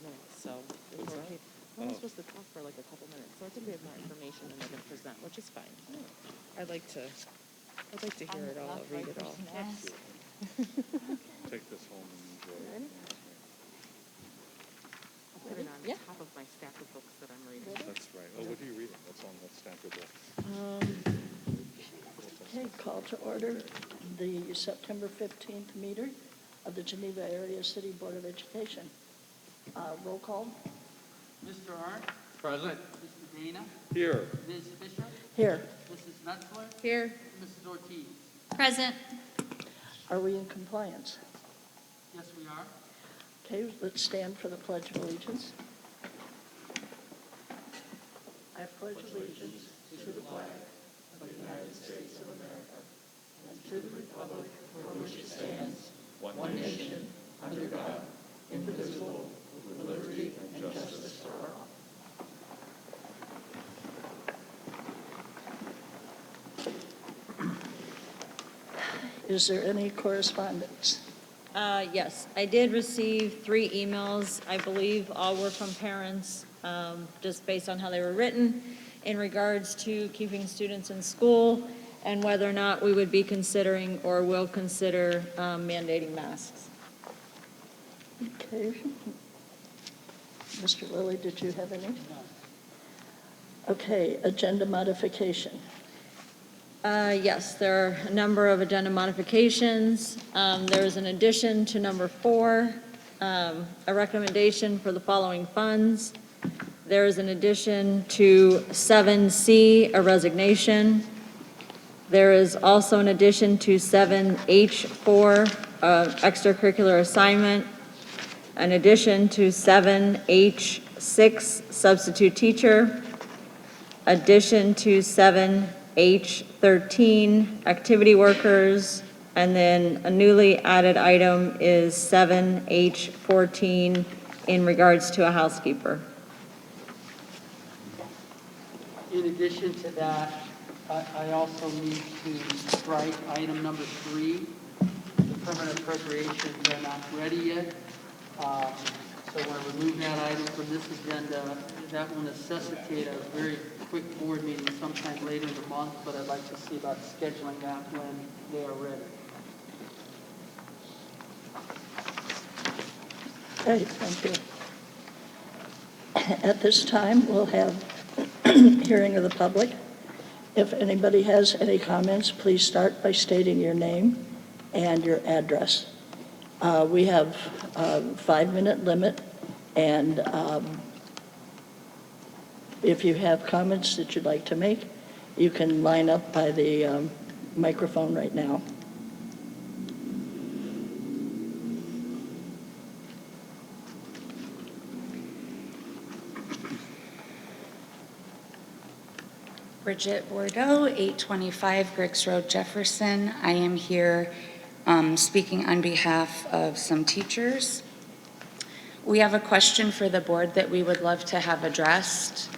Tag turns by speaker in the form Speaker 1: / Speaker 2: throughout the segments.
Speaker 1: minutes, so we're okay. We're only supposed to talk for like a couple minutes, so I think we have more information than they're going to present, which is fine. I'd like to hear it all, read it all.
Speaker 2: Take this home and enjoy it.
Speaker 1: I'll put it on top of my stack of books that I'm reading.
Speaker 2: That's right. Oh, what are you reading? What's on that stack of books?
Speaker 3: Okay, call to order the September 15th meeting of the Geneva Area City Board of Education. Roll call.
Speaker 4: Mr. Arndt?
Speaker 2: Present.
Speaker 4: Mr. Dana?
Speaker 2: Here.
Speaker 4: Ms. Fisher?
Speaker 3: Here.
Speaker 4: Mrs. Metzler?
Speaker 1: Here.
Speaker 4: Mrs. Ortiz?
Speaker 5: Present.
Speaker 3: Are we in compliance?
Speaker 4: Yes, we are.
Speaker 3: Okay, let's stand for the Pledge of Allegiance. I pledge allegiance to the flag of the United States of America and to the republic for which it stands, one nation, under God, indivisible, with liberty and justice for all. Is there any correspondence?
Speaker 5: Yes, I did receive 3 emails. I believe all were from parents, just based on how they were written, in regards to keeping students in school and whether or not we would be considering or will consider mandating masks.
Speaker 3: Okay. Mr. Lillie, did you have any? Okay, agenda modification.
Speaker 5: Yes, there are a number of agenda modifications. There is an addition to number 4, a recommendation for the following funds. There is an addition to 7C, a resignation. There is also an addition to 7H4, extracurricular assignment. An addition to 7H6, substitute teacher. Addition to 7H13, activity workers, and then a newly added item is 7H14 in regards to a housekeeper.
Speaker 4: In addition to that, I also need to strike item number 3. The permanent appropriations are not ready yet. So when I remove that item from this agenda, that will necessitate a very quick board meeting sometime later in the month, but I'd like to see about scheduling that when they are ready.
Speaker 3: Okay, thank you. At this time, we'll have hearing of the public. If anybody has any comments, please start by stating your name and your address. We have a 5-minute limit, and if you have comments that you'd like to make, you can line up by the microphone right now.
Speaker 6: Bridget Bordeaux, 825 Griggs Road, Jefferson. I am here speaking on behalf of some teachers. We have a question for the board that we would love to have addressed.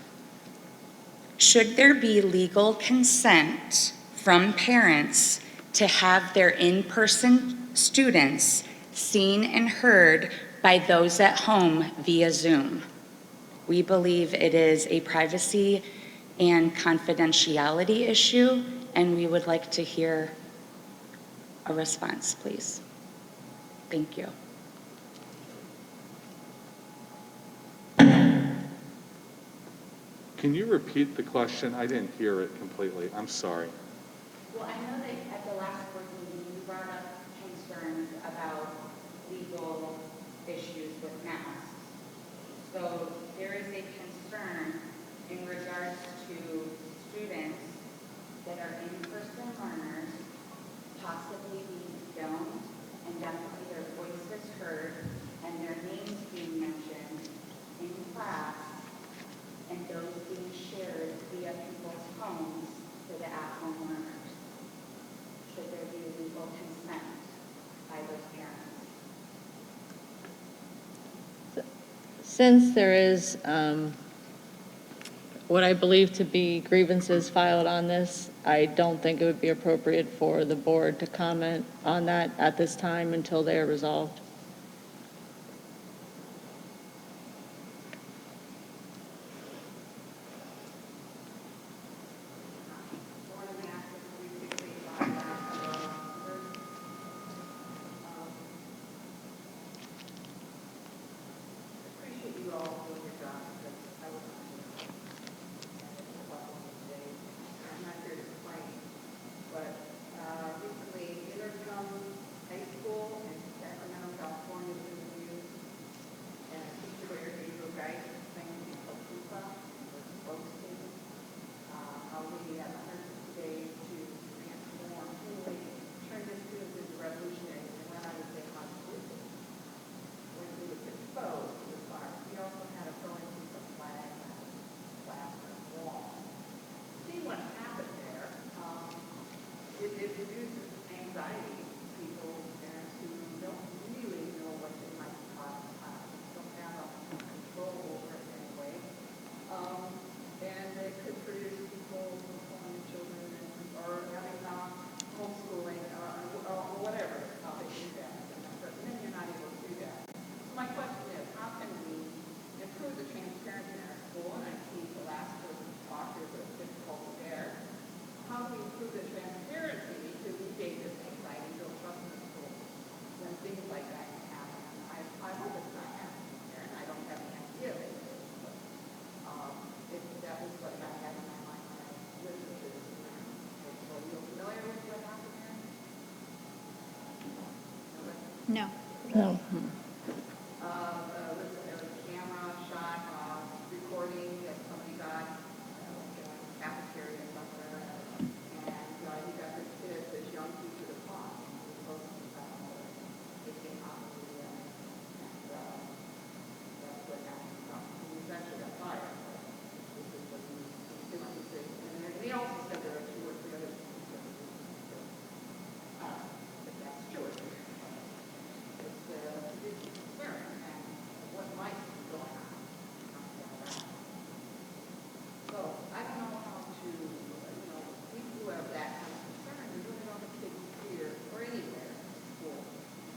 Speaker 6: Should there be legal consent from parents to have their in-person students seen and heard by those at home via Zoom? We believe it is a privacy and confidentiality issue, and we would like to hear a response, please. Thank you.
Speaker 2: Can you repeat the question? I didn't hear it completely. I'm sorry.
Speaker 6: Well, I know that at the last board meeting, you brought up concerns about legal issues with masks. So there is a concern in regards to students that are in-person learners possibly being filmed and definitely their voices heard and their names being mentioned in class and those being shared via people's homes to the at-home learners. Should there be legal consent by those parents?
Speaker 5: Since there is what I believe to be grievances filed on this, I don't think it would be appropriate for the board to comment on that at this time until they are resolved.
Speaker 7: No.
Speaker 5: No.
Speaker 3: Was there a camera shot recording that somebody got, like a cafeteria somewhere, and he got this kid, this young teacher to talk, and he was supposed to get him out of the and that's what happened. He eventually got fired. This is what he was doing. And they also said there are 2 or 3 other teachers. But that's true. It's concern and what might be going on. So I don't know how to, people who have that kind of concern, they really don't have kids here or anywhere in school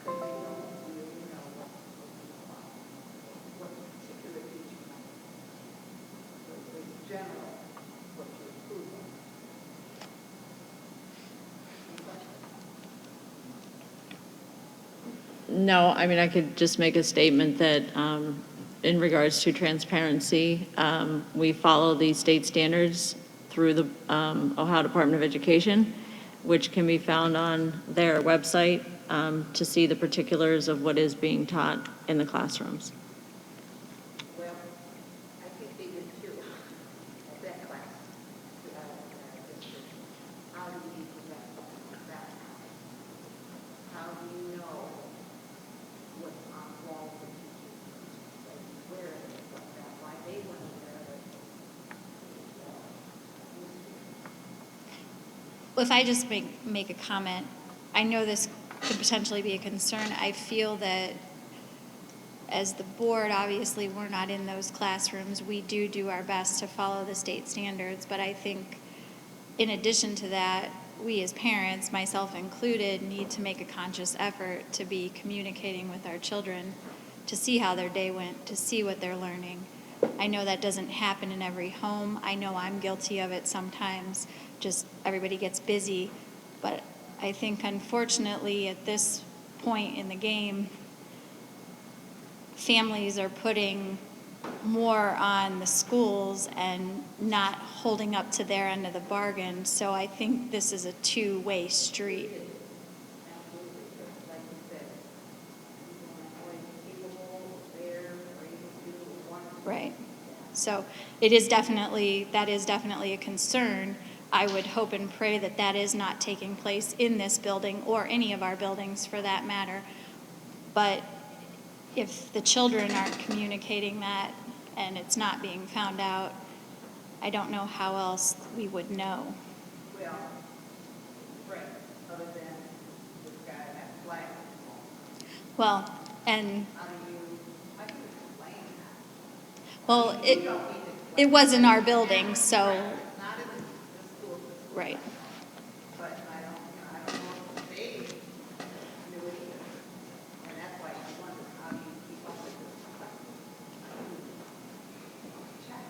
Speaker 3: because they don't really know what particular teaching might be. So it's general what you approve of. Any questions?
Speaker 5: No, I mean, I could just make a statement that in regards to transparency, we follow the state standards through the Ohio Department of Education, which can be found on their website to see the particulars of what is being taught in the classrooms.
Speaker 3: Well, I think they did too, at that class. How do you prevent that? How do you know what's on the wall for teachers? Like, where is it, what's that, why they weren't aware of it?
Speaker 7: Well, if I just make a comment, I know this could potentially be a concern. I feel that as the board, obviously, we're not in those classrooms. We do our best to follow the state standards, but I think in addition to that, we as parents, myself included, need to make a conscious effort to be communicating with our children, to see how their day went, to see what they're learning. I know that doesn't happen in every home. I know I'm guilty of it sometimes. Just everybody gets busy. But I think, unfortunately, at this point in the game, families are putting more on the schools and not holding up to their end of the bargain. So I think this is a two-way street.
Speaker 3: Absolutely, but like you said, people are capable, there, ready to want to.
Speaker 7: Right. So that is definitely a concern. I would hope and pray that that is not taking place in this building or any of our buildings for that matter. But if the children aren't communicating that and it's not being found out, I don't know how else we would know.
Speaker 3: Well, right, other than this guy that flag.
Speaker 7: Well, and
Speaker 3: How do you explain that?
Speaker 7: well,
Speaker 3: You don't need to explain
Speaker 7: it was in our building, so,
Speaker 3: Not in the school system.
Speaker 7: right.
Speaker 3: But I don't know if they knew it either. And that's why I wonder, how do you keep up with this stuff? Check.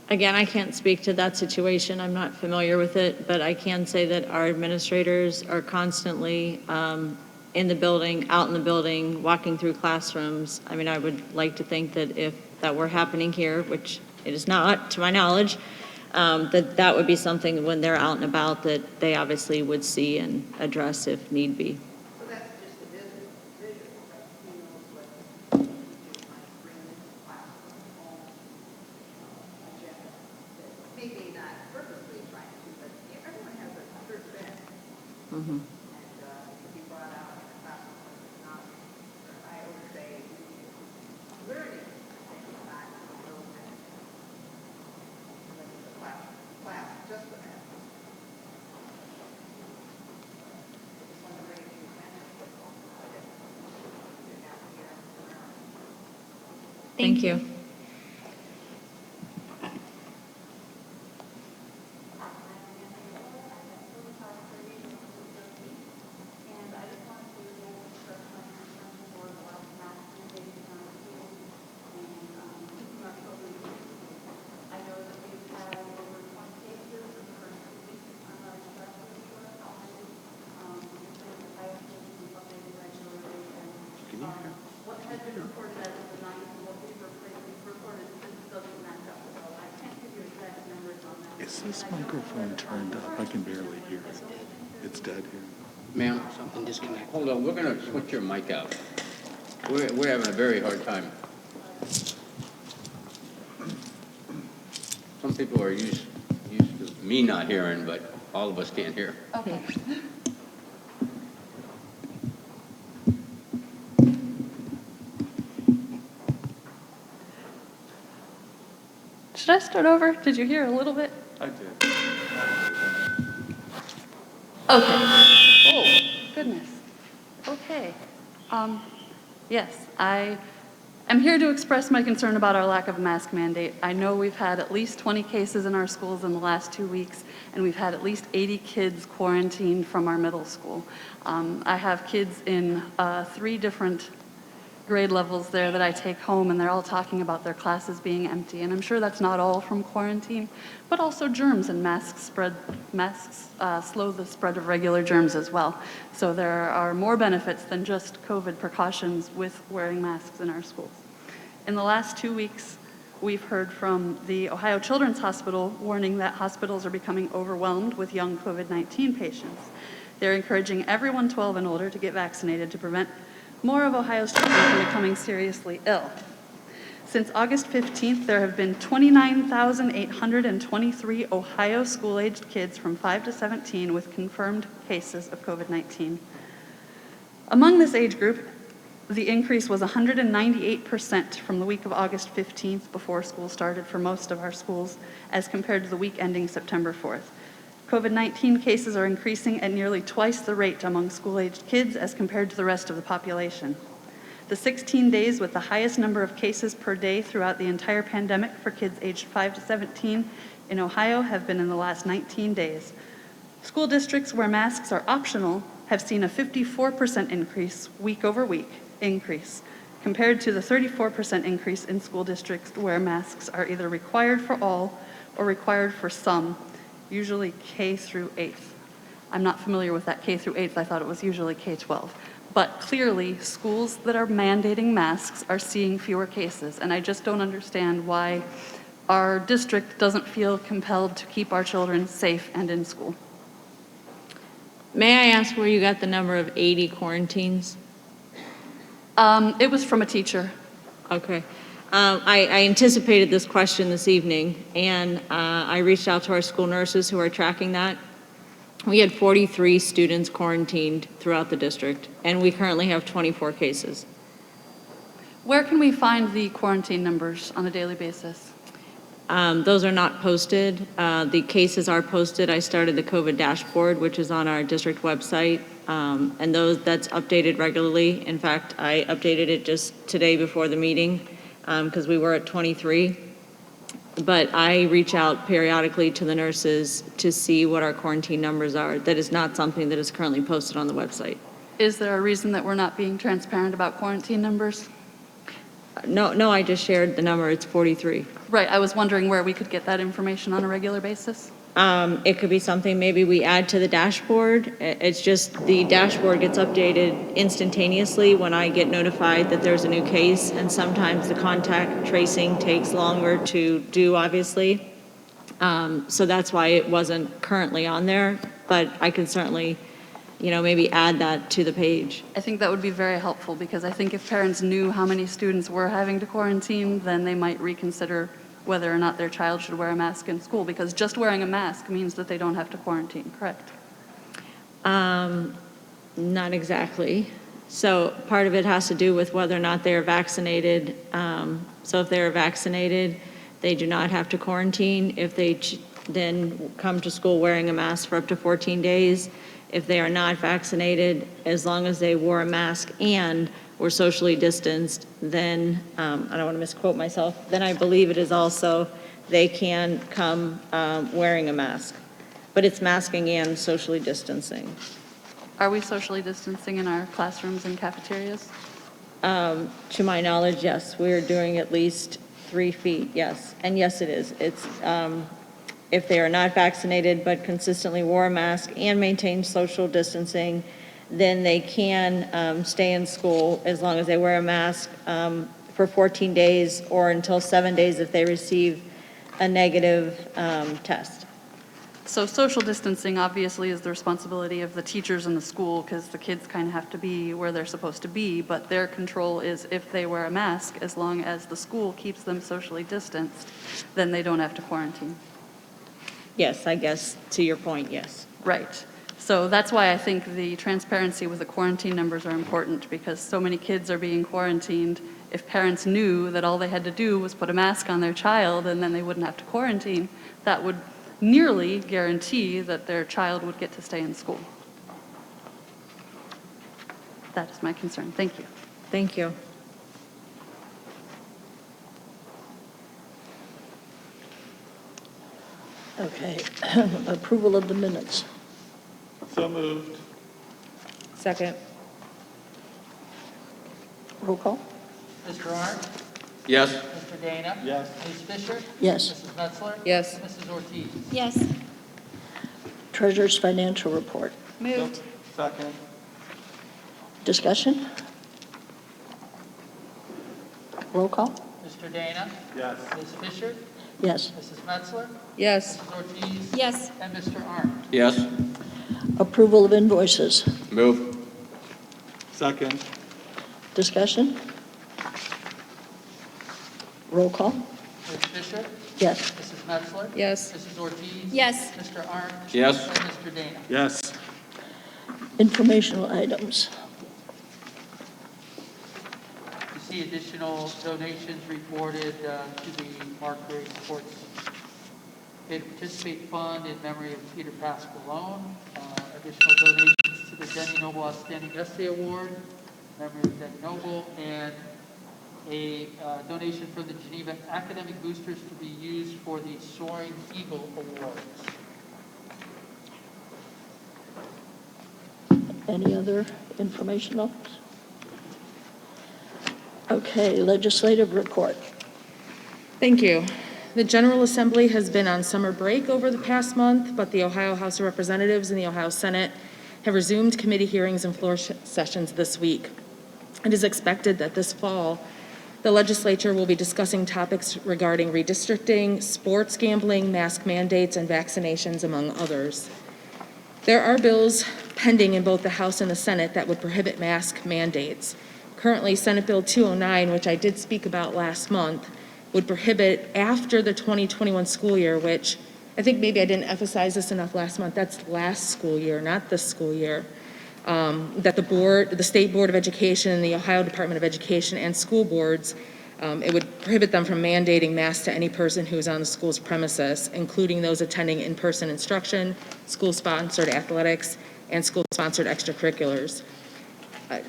Speaker 5: Again, I can't speak to that situation. I'm not familiar with it, but I can say that our administrators are constantly in the building, out in the building, walking through classrooms. I mean, I would like to think that if that were happening here, which it is not, to my knowledge, that would be something when they're out and about that they obviously would see and address if need be.
Speaker 3: So that's just a visual, but who knows what the teachers might bring into the classroom, home agenda. That maybe not purposely trying to, but everyone has a good bent.
Speaker 5: Mhm.
Speaker 3: And it could be brought out in the classroom, but it's not, or I would say, learning things, not those kind of things. Like it's a class just for that. I just want to bring it to your attention, that's all. You're not here to learn.
Speaker 5: Thank you.
Speaker 8: And I just want to again express my concern for the last mass communication on the schools and keeping our children safe. I know that we've had over 20 cases in the first 2 weeks. I'm not exactly sure how many. Because I have cases in something regularly and what has been reported as of the night and what we've reported just doesn't match up. So I can't give you exact numbers on that.
Speaker 2: Is this microphone turned up? I can barely hear it. It's dead here.
Speaker 9: Ma'am, something disconnected. Hold on, we're going to switch your mic out. We're having a very hard time. Some people are used to me not hearing, but all of us can't hear.
Speaker 8: Okay.
Speaker 10: Should I start over? Did you hear a little bit?
Speaker 2: I did.
Speaker 10: Okay. Oh, goodness. Okay. Yes, I am here to express my concern about our lack of a mask mandate. I know we've had at least 20 cases in our schools in the last 2 weeks, and we've had at least 80 kids quarantined from our middle school. I have kids in 3 different grade levels there that I take home, and they're all talking about their classes being empty. And I'm sure that's not all from quarantine, but also germs, and masks slow the spread of regular germs as well. So there are more benefits than just COVID precautions with wearing masks in our schools. In the last 2 weeks, we've heard from the Ohio Children's Hospital warning that hospitals are becoming overwhelmed with young COVID-19 patients. They're encouraging everyone 12 and older to get vaccinated to prevent more of Ohio's children from becoming seriously ill. Since August 15th, there have been 29,823 Ohio school-aged kids from 5 to 17 with confirmed cases of COVID-19. Among this age group, the increase was 198% from the week of August 15th before school started for most of our schools as compared to the week ending September 4th. COVID-19 cases are increasing at nearly twice the rate among school-aged kids as compared to the rest of the population. The 16 days with the highest number of cases per day throughout the entire pandemic for kids aged 5 to 17 in Ohio have been in the last 19 days. School districts where masks are optional have seen a 54% increase week over week increase, compared to the 34% increase in school districts where masks are either required for all or required for some, usually K through 8th. I'm not familiar with that K through 8th. I thought it was usually K-12. But clearly, schools that are mandating masks are seeing fewer cases, and I just don't understand why our district doesn't feel compelled to keep our children safe and in school.
Speaker 5: May I ask where you got the number of 80 quarantines?
Speaker 10: It was from a teacher.
Speaker 5: Okay. I anticipated this question this evening, and I reached out to our school nurses who are tracking that. We had 43 students quarantined throughout the district, and we currently have 24 cases.
Speaker 10: Where can we find the quarantine numbers on a daily basis?
Speaker 5: Those are not posted. The cases are posted. I started the COVID dashboard, which is on our district website, and that's updated regularly. In fact, I updated it just today before the meeting because we were at 23. But I reach out periodically to the nurses to see what our quarantine numbers are. That is not something that is currently posted on the website.
Speaker 10: Is there a reason that we're not being transparent about quarantine numbers?
Speaker 5: No, I just shared the number. It's 43.
Speaker 10: Right, I was wondering where we could get that information on a regular basis.
Speaker 5: It could be something maybe we add to the dashboard. It's just the dashboard gets updated instantaneously when I get notified that there's a new case, and sometimes the contact tracing takes longer to do, obviously. So that's why it wasn't currently on there, but I can certainly, maybe add that to the page.
Speaker 10: I think that would be very helpful, because I think if parents knew how many students were having to quarantine, then they might reconsider whether or not their child should wear a mask in school, because just wearing a mask means that they don't have to quarantine, correct?
Speaker 5: Not exactly. So part of it has to do with whether or not they're vaccinated. So if they're vaccinated, they do not have to quarantine. If they then come to school wearing a mask for up to 14 days, if they are not vaccinated, as long as they wore a mask and were socially distanced, then, I don't want to misquote myself, then I believe it is also, they can come wearing a mask. But it's masking and socially distancing.
Speaker 10: Are we socially distancing in our classrooms and cafeterias?
Speaker 5: To my knowledge, yes, we're doing at least 3 feet, yes. And yes, it is. It's, if they are not vaccinated but consistently wore a mask and maintain social distancing, then they can stay in school as long as they wear a mask for 14 days or until 7 days if they receive a negative test.
Speaker 10: So social distancing obviously is the responsibility of the teachers in the school because the kids kind of have to be where they're supposed to be, but their control is if they wear a mask, as long as the school keeps them socially distanced, then they don't have to quarantine.
Speaker 5: Yes, I guess, to your point, yes.
Speaker 10: Right. So that's why I think the transparency with the quarantine numbers are important, because so many kids are being quarantined. If parents knew that all they had to do was put a mask on their child and then they wouldn't have to quarantine, that would nearly guarantee that their child would get to stay in school. That is my concern. Thank you.
Speaker 5: Thank you.
Speaker 3: Okay, approval of the minutes.
Speaker 2: So moved.
Speaker 5: Second.
Speaker 3: Roll call?
Speaker 4: Mr. Arndt?
Speaker 9: Yes.
Speaker 4: Mr. Dana?
Speaker 2: Yes.
Speaker 4: Ms. Fisher?
Speaker 3: Yes.
Speaker 4: Mrs. Metzler?
Speaker 5: Yes.
Speaker 4: Mrs. Ortiz?
Speaker 7: Yes.
Speaker 3: Treasurer's financial report.
Speaker 7: Moved.
Speaker 2: Second.
Speaker 3: Discussion? Roll call?
Speaker 4: Mr. Dana?
Speaker 2: Yes.
Speaker 4: Ms. Fisher?
Speaker 3: Yes.
Speaker 4: Mrs. Metzler?
Speaker 5: Yes.
Speaker 4: Mrs. Ortiz?
Speaker 7: Yes.
Speaker 4: And Mr. Arndt?
Speaker 9: Yes.
Speaker 3: Approval of invoices.
Speaker 9: Move.
Speaker 2: Second.
Speaker 3: Discussion? Roll call?
Speaker 4: Ms. Fisher?
Speaker 3: Yes.
Speaker 4: Mrs. Metzler?
Speaker 5: Yes.
Speaker 4: Mrs. Ortiz?
Speaker 7: Yes.
Speaker 4: Mr. Arndt?
Speaker 9: Yes.
Speaker 4: And Mr. Dana?
Speaker 2: Yes.
Speaker 3: Informational items.
Speaker 4: You see additional donations reported to the Mark Gray Sports Bid Participate Fund in memory of Peter Pasqualone. Additional donations to the Denny Noble Outstanding Essay Award, in memory of Denny Noble, and a donation from the Geneva Academic Boosters to be used for the Soaring Eagle Awards.
Speaker 3: Any other informational? Okay, legislative report.
Speaker 1: Thank you. The General Assembly has been on summer break over the past month, but the Ohio House of Representatives and the Ohio Senate have resumed committee hearings and floor sessions this week. It is expected that this fall, the legislature will be discussing topics regarding redistricting, sports gambling, mask mandates, and vaccinations, among others. There are bills pending in both the House and the Senate that would prohibit mask mandates. Currently, Senate Bill 209, which I did speak about last month, would prohibit after the 2021 school year, which I think maybe I didn't emphasize this enough last month, that's last school year, not this school year, that the State Board of Education and the Ohio Department of Education and school boards, it would prohibit them from mandating masks to any person who is on the school's premises, including those attending in-person instruction, school-sponsored athletics, and school-sponsored extracurriculars.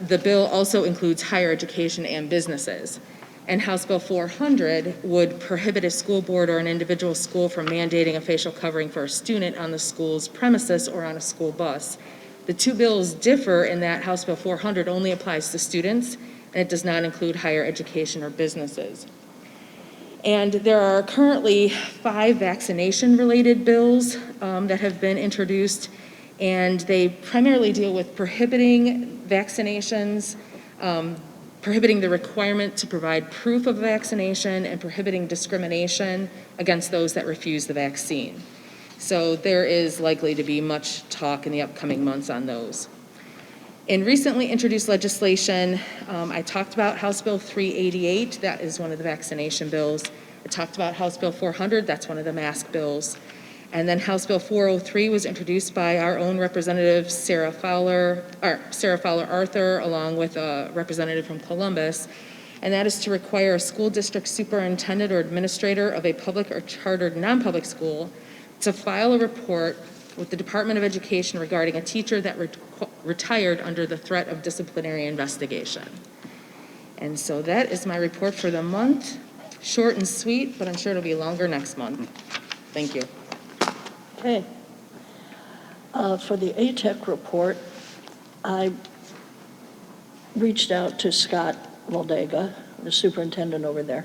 Speaker 1: The bill also includes higher education and businesses. And House Bill 400 would prohibit a school board or an individual school from mandating a facial covering for a student on the school's premises or on a school bus. The two bills differ in that House Bill 400 only applies to students, and it does not include higher education or businesses. And there are currently 5 vaccination-related bills that have been introduced, and they primarily deal with prohibiting vaccinations, prohibiting the requirement to provide proof of vaccination, and prohibiting discrimination against those that refuse the vaccine. So there is likely to be much talk in the upcoming months on those. In recently introduced legislation, I talked about House Bill 388, that is one of the vaccination bills. I talked about House Bill 400, that's one of the mask bills. And then House Bill 403 was introduced by our own representative, Sarah Fowler Arthur, along with a representative from Columbus. And that is to require a school district superintendent or administrator of a public or chartered non-public school to file a report with the Department of Education regarding a teacher that retired under the threat of disciplinary investigation. And so that is my report for the month. Short and sweet, but I'm sure it'll be longer next month. Thank you.
Speaker 3: Okay. For the ATEC report, I reached out to Scott Valdega, the superintendent over there,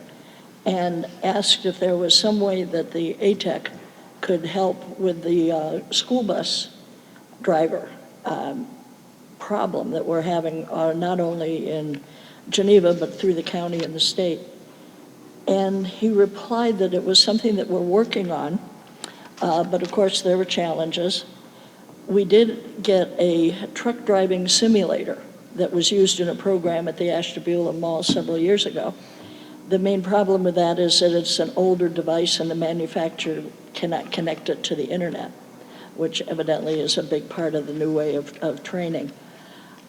Speaker 3: and asked if there was some way that the ATEC could help with the school bus driver problem that we're having not only in Geneva, but through the county and the state. And he replied that it was something that we're working on. but of course there were challenges. We did get a truck driving simulator that was used in a program at the Ashtabula Mall several years ago. The main problem with that is that it's an older device and the manufacturer cannot connect it to the internet, which evidently is a big part of the new way of training.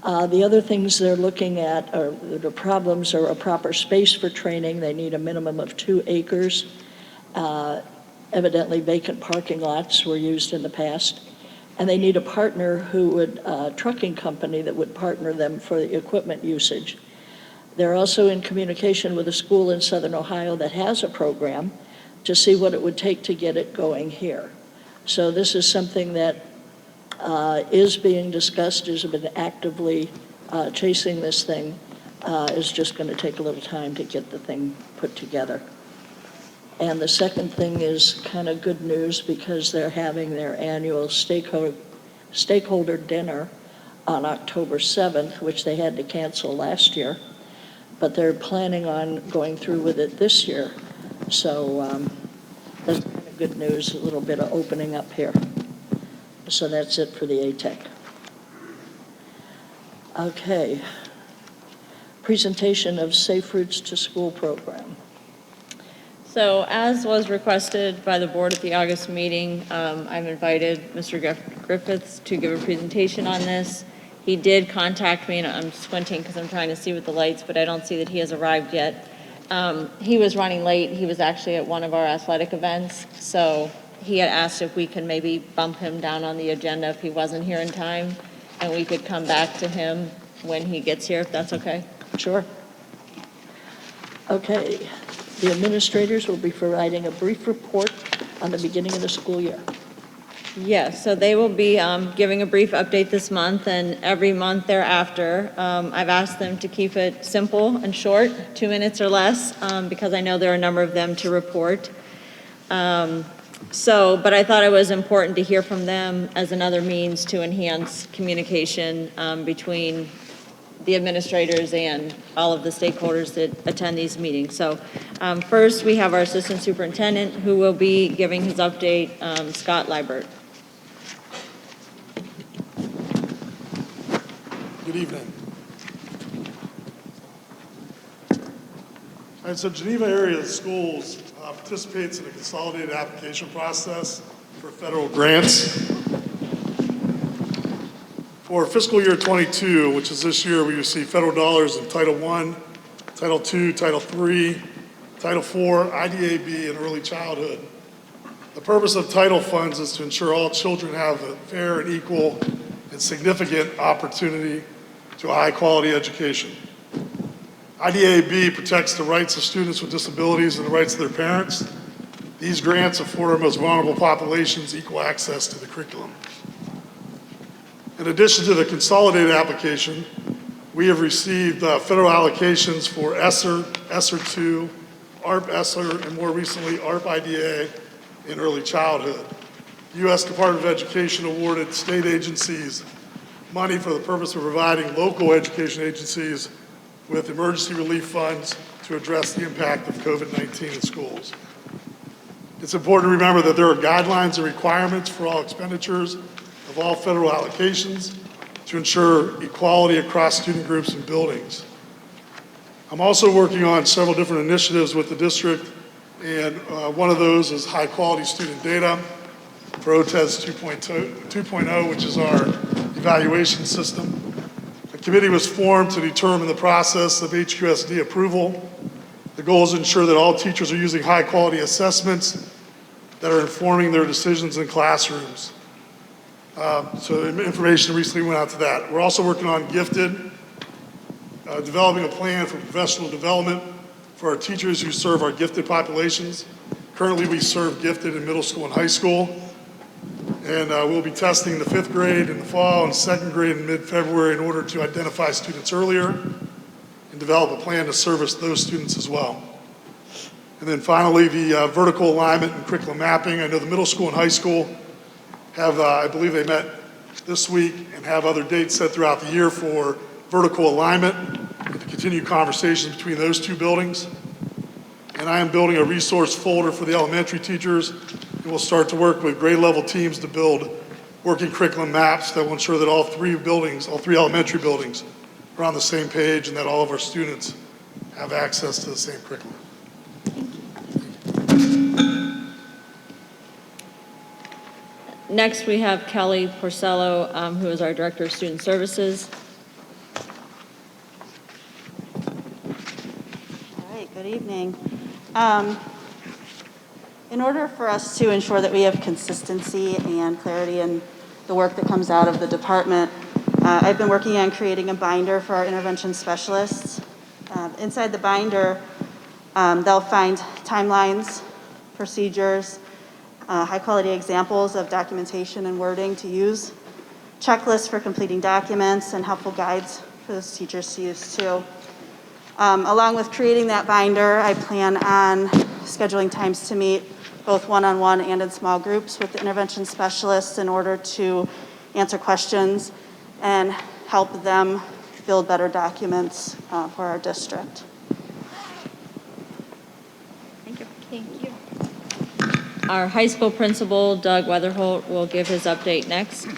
Speaker 3: The other things they're looking at are the problems are a proper space for training. They need a minimum of 2 acres. Evidently vacant parking lots were used in the past. And they need a partner who would, trucking company that would partner them for the equipment usage. They're also in communication with a school in Southern Ohio that has a program to see what it would take to get it going here. So this is something that is being discussed, has been actively chasing this thing. Is just going to take a little time to get the thing put together. And the second thing is kind of good news because they're having their annual stakeholder dinner on October 7th, which they had to cancel last year, but they're planning on going through with it this year. So that's kind of good news, a little bit of opening up here. So that's it for the ATEC. Okay. Presentation of Safe Routes to School program.
Speaker 5: So as was requested by the board at the August meeting, I've invited Mr. Griffiths to give a presentation on this. He did contact me, and I'm squinting because I'm trying to see with the lights, but I don't see that he has arrived yet. He was running late. He was actually at one of our athletic events, so he had asked if we could maybe bump him down on the agenda if he wasn't here in time, and we could come back to him when he gets here, if that's okay.
Speaker 3: Sure. Okay. The administrators will be providing a brief report on the beginning of the school year.
Speaker 5: Yes, so they will be giving a brief update this month and every month thereafter. I've asked them to keep it simple and short, 2 minutes or less, because I know there are a number of them to report. But I thought it was important to hear from them as another means to enhance communication between the administrators and all of the stakeholders that attend these meetings. So first, we have our Assistant Superintendent who will be giving his update, Scott Liebert.
Speaker 11: Good evening. All right, so Geneva area schools participates in a consolidated application process for federal grants. For fiscal year 22, which is this year, we receive federal dollars in Title I, Title II, Title III, Title IV, IDAB, and early childhood. The purpose of title funds is to ensure all children have a fair and equal and significant opportunity to a high-quality education. IDAB protects the rights of students with disabilities and the rights of their parents. These grants afford our most vulnerable populations equal access to the curriculum. In addition to the consolidated application, we have received federal allocations for ESSER, ESSER II, ARP ESSER, and more recently ARP IDA in early childhood. The U.S. Department of Education awarded state agencies money for the purpose of providing local education agencies with emergency relief funds to address the impact of COVID-19 in schools. It's important to remember that there are guidelines and requirements for all expenditures of all federal allocations to ensure equality across student groups and buildings. I'm also working on several different initiatives with the district, and one of those is high quality student data for OTES 2.0, which is our evaluation system. A committee was formed to determine the process of HQSD approval. The goal is to ensure that all teachers are using high quality assessments that are informing their decisions in classrooms. So information recently went out to that. We're also working on gifted, developing a plan for professional development for our teachers who serve our gifted populations. Currently, we serve gifted in middle school and high school. And we'll be testing the 5th grade in the fall and 2nd grade in mid-February in order to identify students earlier and develop a plan to service those students as well. And then finally, the vertical alignment and curriculum mapping. I know the middle school and high school have, I believe they met this week and have other dates set throughout the year for vertical alignment and to continue conversations between those two buildings. And I am building a resource folder for the elementary teachers We will start to work with grade level teams to build working curriculum maps that will ensure that all three elementary buildings are on the same page and that all of our students have access to the same curriculum.
Speaker 5: Next, we have Kelly Porcello, who is our Director of Student Services.
Speaker 12: All right, good evening. In order for us to ensure that we have consistency and clarity in the work that comes out of the department, I've been working on creating a binder for our intervention specialists. Inside the binder, they'll find timelines, procedures, high-quality examples of documentation and wording to use, checklists for completing documents, and helpful guides for those teachers to use too. Along with creating that binder, I plan on scheduling times to meet both one-on-one and in small groups with the intervention specialists in order to answer questions and help them build better documents for our district. Thank you.
Speaker 7: Thank you.
Speaker 5: Our high school principal, Doug Weatherholt, will give his update next.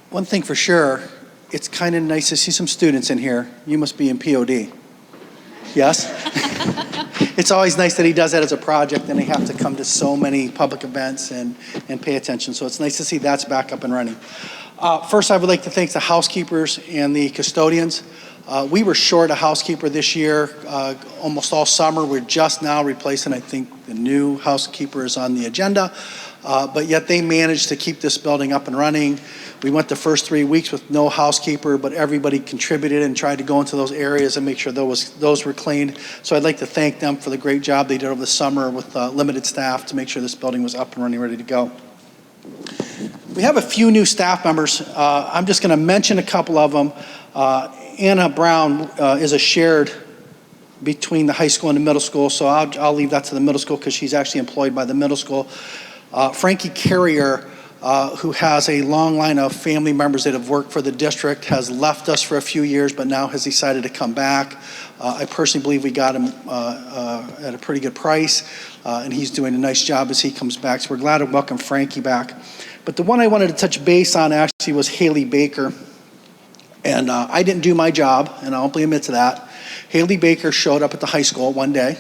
Speaker 13: One thing for sure, it's kind of nice to see some students in here. You must be in POD. Yes? It's always nice that he does that as a project and they have to come to so many public events and pay attention. So it's nice to see that's back up and running. First, I would like to thank the housekeepers and the custodians. We were short a housekeeper this year, almost all summer. We're just now replacing, I think, the new housekeeper is on the agenda. But yet they managed to keep this building up and running. We went the first 3 weeks with no housekeeper, but everybody contributed and tried to go into those areas and make sure those were cleaned. So I'd like to thank them for the great job they did over the summer with limited staff to make sure this building was up and running, ready to go. We have a few new staff members. I'm just going to mention a couple of them. Anna Brown is a shared between the high school and the middle school, so I'll leave that to the middle school because she's actually employed by the middle school. Frankie Carrier, who has a long line of family members that have worked for the district, has left us for a few years, but now has decided to come back. I personally believe we got him at a pretty good price, and he's doing a nice job as he comes back. So we're glad to welcome Frankie back. But the one I wanted to touch base on actually was Hayley Baker. And I didn't do my job, and I'll openly admit to that. Hayley Baker showed up at the high school one day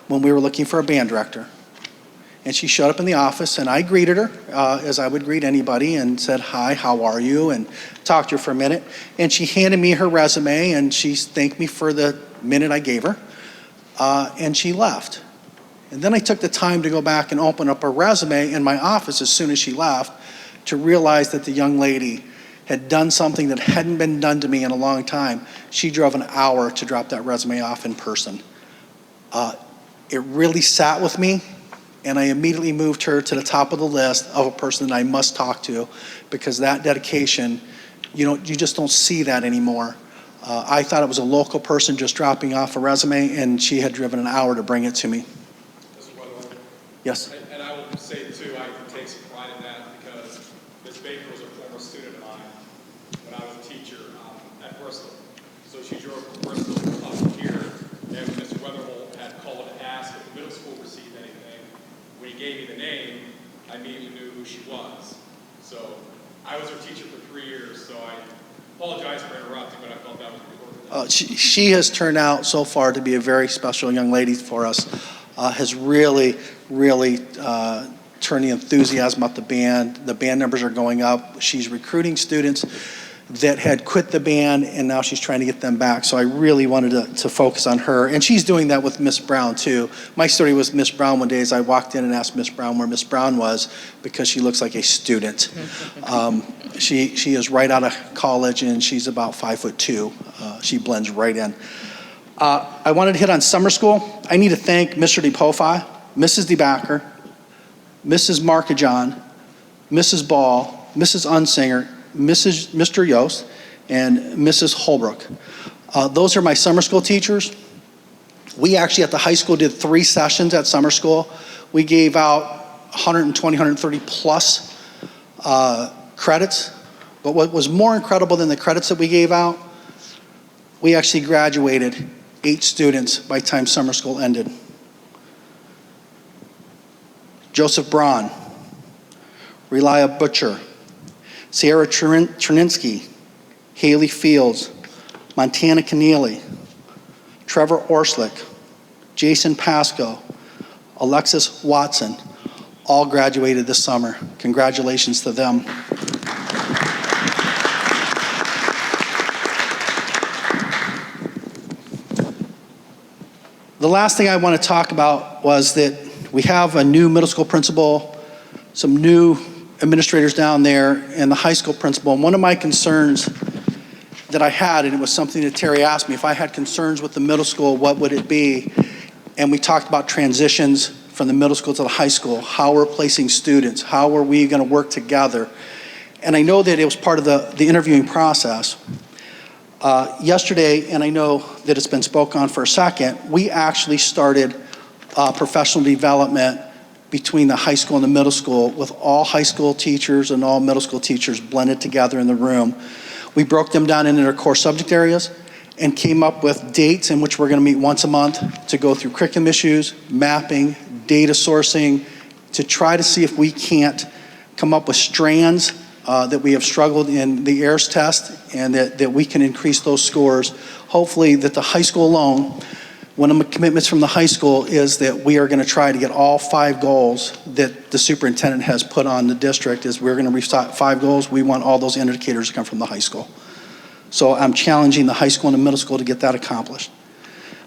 Speaker 13: when we were looking for a band director. And she showed up in the office, and I greeted her as I would greet anybody and said, "Hi, how are you?" and talked to her for a minute. And she handed me her resume, and she thanked me for the minute I gave her, and she left. And then I took the time to go back and open up her resume in my office as soon as she left to realize that the young lady had done something that hadn't been done to me in a long time. She drove an hour to drop that resume off in person. It really sat with me, and I immediately moved her to the top of the list of a person that I must talk to, because that dedication, you just don't see that anymore. I thought it was a local person just dropping off a resume, and she had driven an hour to bring it to me. Yes.
Speaker 14: And I will say too, I can take some pride in that because Ms. Baker was a former student of mine when I was a teacher at Bristol. So she drove from Bristol up here, and when Mr. Weatherholt had called to ask if the middle school received anything, when he gave me the name, I immediately knew who she was. So I was her teacher for 3 years, so I apologize for interrupting, but I felt that was important.
Speaker 13: She has turned out so far to be a very special young lady for us. Has really turned the enthusiasm up the band. The band numbers are going up. She's recruiting students that had quit the band, and now she's trying to get them back. So I really wanted to focus on her. And she's doing that with Miss Brown, too. My story with Miss Brown one day is I walked in and asked Miss Brown where Miss Brown was because she looks like a student. She is right out of college, and she's about 5'2". She blends right in. I wanted to hit on summer school. I need to thank Mr. DePofi, Mrs. DeBacker, Mrs. Markajon, Mrs. Ball, Mrs. Unsinger, Mr. Yost, and Mrs. Holbrook. Those are my summer school teachers. We actually at the high school did 3 sessions at summer school. We gave out 120, 130 plus credits. But what was more incredible than the credits that we gave out, we actually graduated 8 students by the time summer school ended. Joseph Braun, Relia Butcher, Sierra Cherninsky, Haley Fields, Montana Keneally, Trevor Orslick, Jason Pasco, Alexis Watson, all graduated this summer. Congratulations to them. The last thing I want to talk about was that we have a new middle school principal, some new administrators down there, and the high school principal. And one of my concerns that I had, and it was something that Terri asked me, if I had concerns with the middle school, what would it be? And we talked about transitions from the middle school to the high school, how we're placing students, how are we going to work together? And I know that it was part of the interviewing process. Yesterday, and I know that it's been spoke on for a second, we actually started professional development between the high school and the middle school with all high school teachers and all middle school teachers blended together in the room. We broke them down into their core subject areas and came up with dates in which we're going to meet once a month to go through curriculum issues, mapping, data sourcing, to try to see if we can't come up with strands that we have struggled in the AIRS test, and that we can increase those scores. Hopefully that the high school alone, one of the commitments from the high school is that we are going to try to get all 5 goals that the superintendent has put on the district. Is we're going to reach 5 goals. We want all those indicators to come from the high school. So I'm challenging the high school and the middle school to get that accomplished.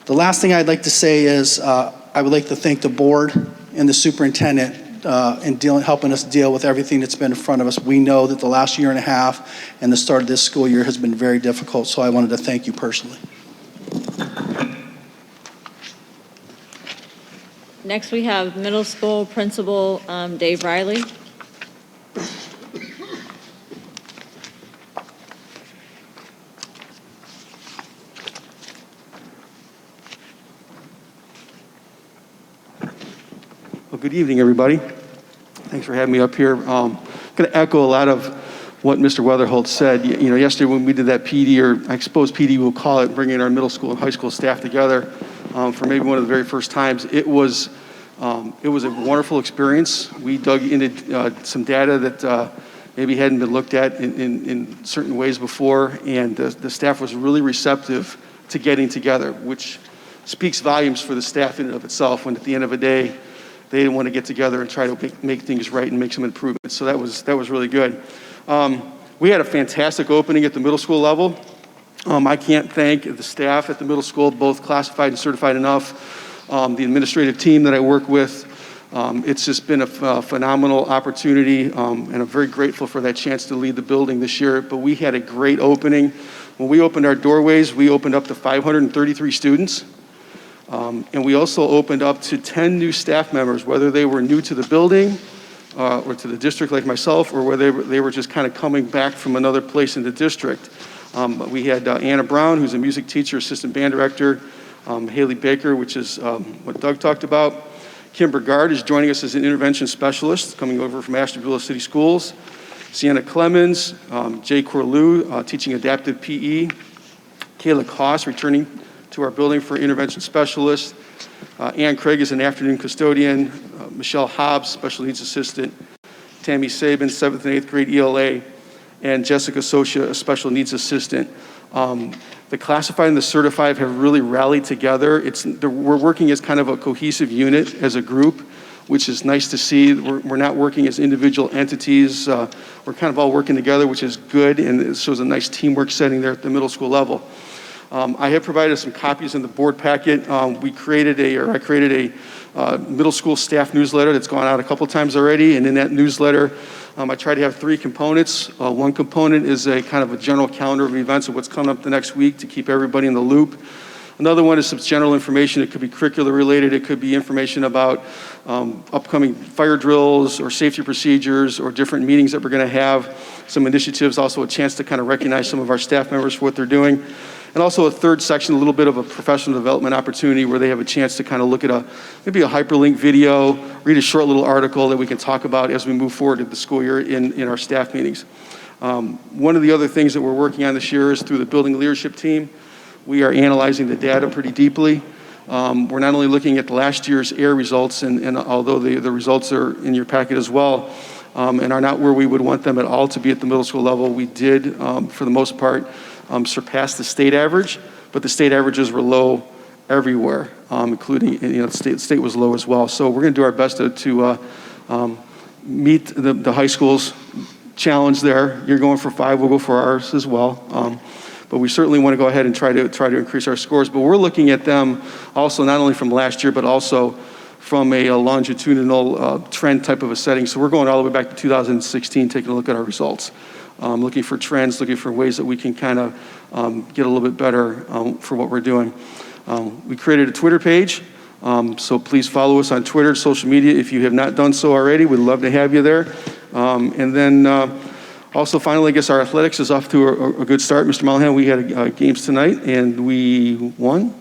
Speaker 13: The last thing I'd like to say is I would like to thank the board and the superintendent in helping us deal with everything that's been in front of us. We know that the last year and a half and the start of this school year has been very difficult, so I wanted to thank you personally.
Speaker 5: Next, we have middle school principal Dave Riley.
Speaker 15: Well, good evening, everybody. Thanks for having me up here. I'm going to echo a lot of what Mr. Weatherholt said. You know, yesterday when we did that PD, or I suppose PD we'll call it, bringing our middle school and high school staff together for maybe one of the very first times, it was a wonderful experience. We dug into some data that maybe hadn't been looked at in certain ways before, and the staff was really receptive to getting together, which speaks volumes for the staff in and of itself, when at the end of the day, they didn't want to get together and try to make things right and make some improvements. So that was really good. We had a fantastic opening at the middle school level. I can't thank the staff at the middle school, both classified and certified enough, the administrative team that I work with. It's just been a phenomenal opportunity, and I'm very grateful for that chance to lead the building this year. But we had a great opening. When we opened our doorways, we opened up to 533 students. And we also opened up to 10 new staff members, whether they were new to the building or to the district like myself, or whether they were just kind of coming back from another place in the district. We had Anna Brown, who's a music teacher, assistant band director, Hayley Baker, which is what Doug talked about. Kim Bergard is joining us as an intervention specialist, coming over from Ashtabula City Schools. Sienna Clemens, Jay Corlew, teaching adaptive PE. Kayla Koss, returning to our building for intervention specialist. Ann Craig is an afternoon custodian. Michelle Hobbs, special needs assistant. Tammy Sabin, 7th and 8th grade ELA. And Jessica Socia, a special needs assistant. The classified and the certified have really rallied together. We're working as kind of a cohesive unit as a group, which is nice to see. We're not working as individual entities. We're kind of all working together, which is good, and it shows a nice teamwork setting there at the middle school level. I have provided some copies in the board packet. I created a middle school staff newsletter that's gone out a couple times already, and in that newsletter, I try to have 3 components. One component is a kind of a general calendar of events of what's coming up the next week to keep everybody in the loop. Another one is some general information. It could be curricular related. It could be information about upcoming fire drills or safety procedures or different meetings that we're going to have. Some initiatives, also a chance to kind of recognize some of our staff members for what they're doing. And also a third section, a little bit of a professional development opportunity where they have a chance to kind of look at maybe a hyperlink video, read a short little article that we can talk about as we move forward in the school year in our staff meetings. One of the other things that we're working on this year is through the building leadership team. We are analyzing the data pretty deeply. We're not only looking at the last year's AIR results, and although the results are in your packet as well, and are not where we would want them at all to be at the middle school level, we did, for the most part, surpass the state average, but the state averages were low everywhere, including, the state was low as well. So we're going to do our best to meet the high school's challenge there. You're going for 5, we'll go for ours as well. But we certainly want to go ahead and try to increase our scores. But we're looking at them also not only from last year, but also from a longitudinal trend type of a setting. So we're going all the way back to 2016, taking a look at our results, looking for trends, looking for ways that we can kind of get a little bit better for what we're doing. We created a Twitter page, so please follow us on Twitter, social media. If you have not done so already, we'd love to have you there. And then also, finally, I guess our athletics is off to a good start. Mr. Mollahan, we had games tonight, and we won.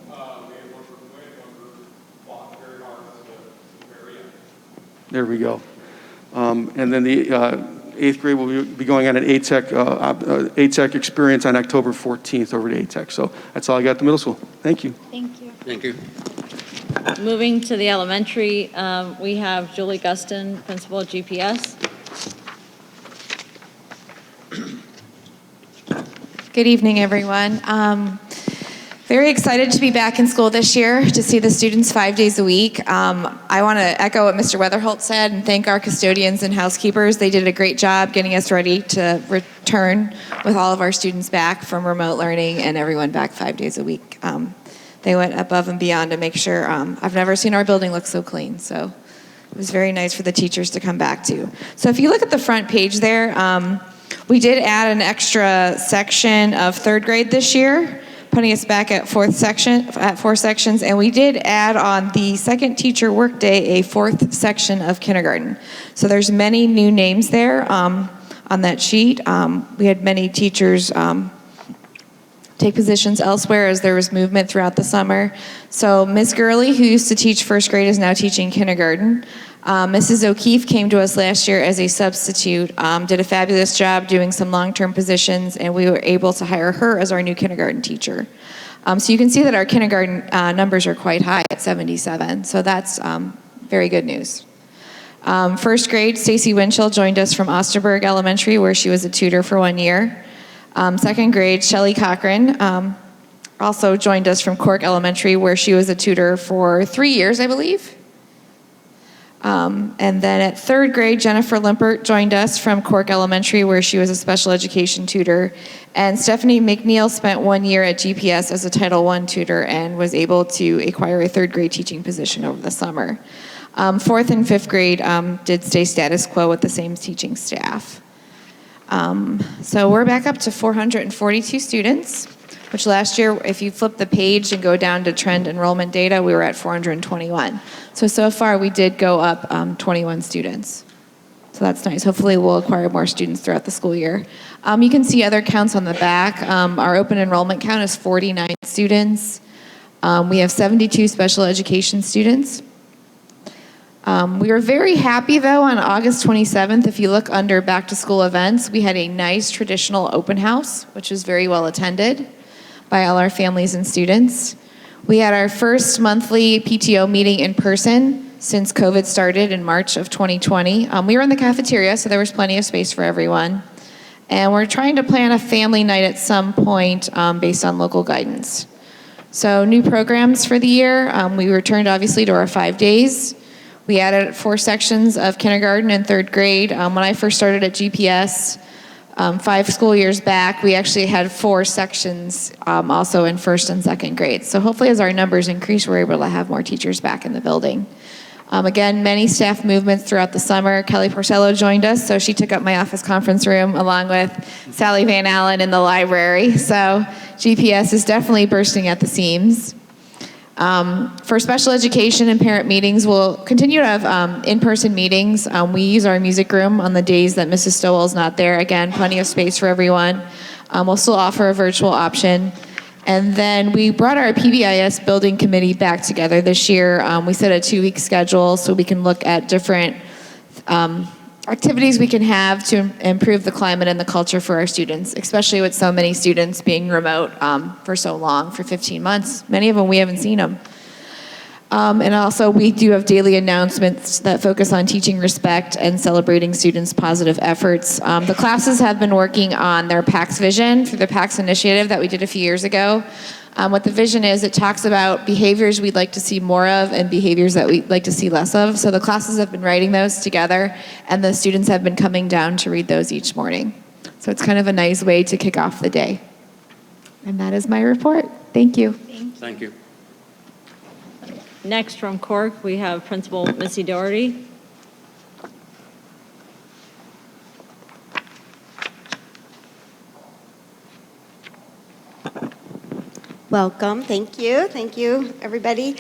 Speaker 15: There we go. And then the 8th grade will be going on an ATEC experience on October 14th over to ATEC. So that's all I got at the middle school. Thank you.
Speaker 7: Thank you.
Speaker 9: Thank you.
Speaker 5: Moving to the elementary, we have Julie Guston, principal at GPS.
Speaker 16: Good evening, everyone. Very excited to be back in school this year, to see the students 5 days a week. I want to echo what Mr. Weatherholt said and thank our custodians and housekeepers. They did a great job getting us ready to return with all of our students back from remote learning and everyone back 5 days a week. They went above and beyond to make sure. I've never seen our building look so clean, so it was very nice for the teachers to come back to. So if you look at the front page there, we did add an extra section of 3rd grade this year, putting us back at 4 sections, and we did add on the second teacher workday a 4th section of kindergarten. So there's many new names there on that sheet. We had many teachers take positions elsewhere as there was movement throughout the summer. So Ms. Gurley, who used to teach 1st grade, is now teaching kindergarten. Mrs. O'Keefe came to us last year as a substitute, did a fabulous job doing some long-term positions, and we were able to hire her as our new kindergarten teacher. So you can see that our kindergarten numbers are quite high at 77, so that's very good news. 1st grade, Stacy Winchell joined us from Osterberg Elementary, where she was a tutor for 1 year. 2nd grade, Shelley Cochran also joined us from Cork Elementary, where she was a tutor for 3 years, I believe. And then at 3rd grade, Jennifer Limpert joined us from Cork Elementary, where she was a special education tutor. And Stephanie McNeil spent 1 year at GPS as a Title I tutor and was able to acquire a 3rd grade teaching position over the summer. 4th and 5th grade did stay status quo with the same teaching staff. So we're back up to 442 students, which last year, if you flip the page and go down to trend enrollment data, we were at 421. So far we did go up 21 students. So that's nice. Hopefully we'll acquire more students throughout the school year. You can see other counts on the back. Our open enrollment count is 49 students. We have 72 special education students. We were very happy, though, on August 27th. If you look under back to school events, we had a nice traditional open house, which was very well attended by all our families and students. We had our first monthly PTO meeting in person since COVID started in March of 2020. We were in the cafeteria, so there was plenty of space for everyone. And we're trying to plan a family night at some point based on local guidance. So new programs for the year. We returned, obviously, to our 5 days. We added 4 sections of kindergarten and 3rd grade. When I first started at GPS, 5 school years back, we actually had 4 sections also in 1st and 2nd grade. So hopefully as our numbers increase, we're able to have more teachers back in the building. Again, many staff movements throughout the summer. Kelly Porcello joined us, so she took up my office conference room along with Sally Van Allen in the library. So GPS is definitely bursting at the seams. For special education and parent meetings, we'll continue to have in-person meetings. We use our music room on the days that Mrs. Stowell's not there. Again, plenty of space for everyone. We'll still offer a virtual option. And then we brought our Pbis building committee back together this year. We set a 2-week schedule so we can look at different activities we can have to improve the climate and the culture for our students, especially with so many students being remote for so long, for 15 months. Many of them, we haven't seen them. And also, we do have daily announcements that focus on teaching respect and celebrating students' positive efforts. The classes have been working on their PACS vision through the PACS initiative that we did a few years ago. What the vision is, it talks about behaviors we'd like to see more of and behaviors that we'd like to see less of. So the classes have been writing those together, and the students have been coming down to read those each morning. So it's kind of a nice way to kick off the day. And that is my report. Thank you.
Speaker 9: Thank you.
Speaker 5: Next from Cork, we have Principal Missy Doherty.
Speaker 17: Welcome, thank you, everybody.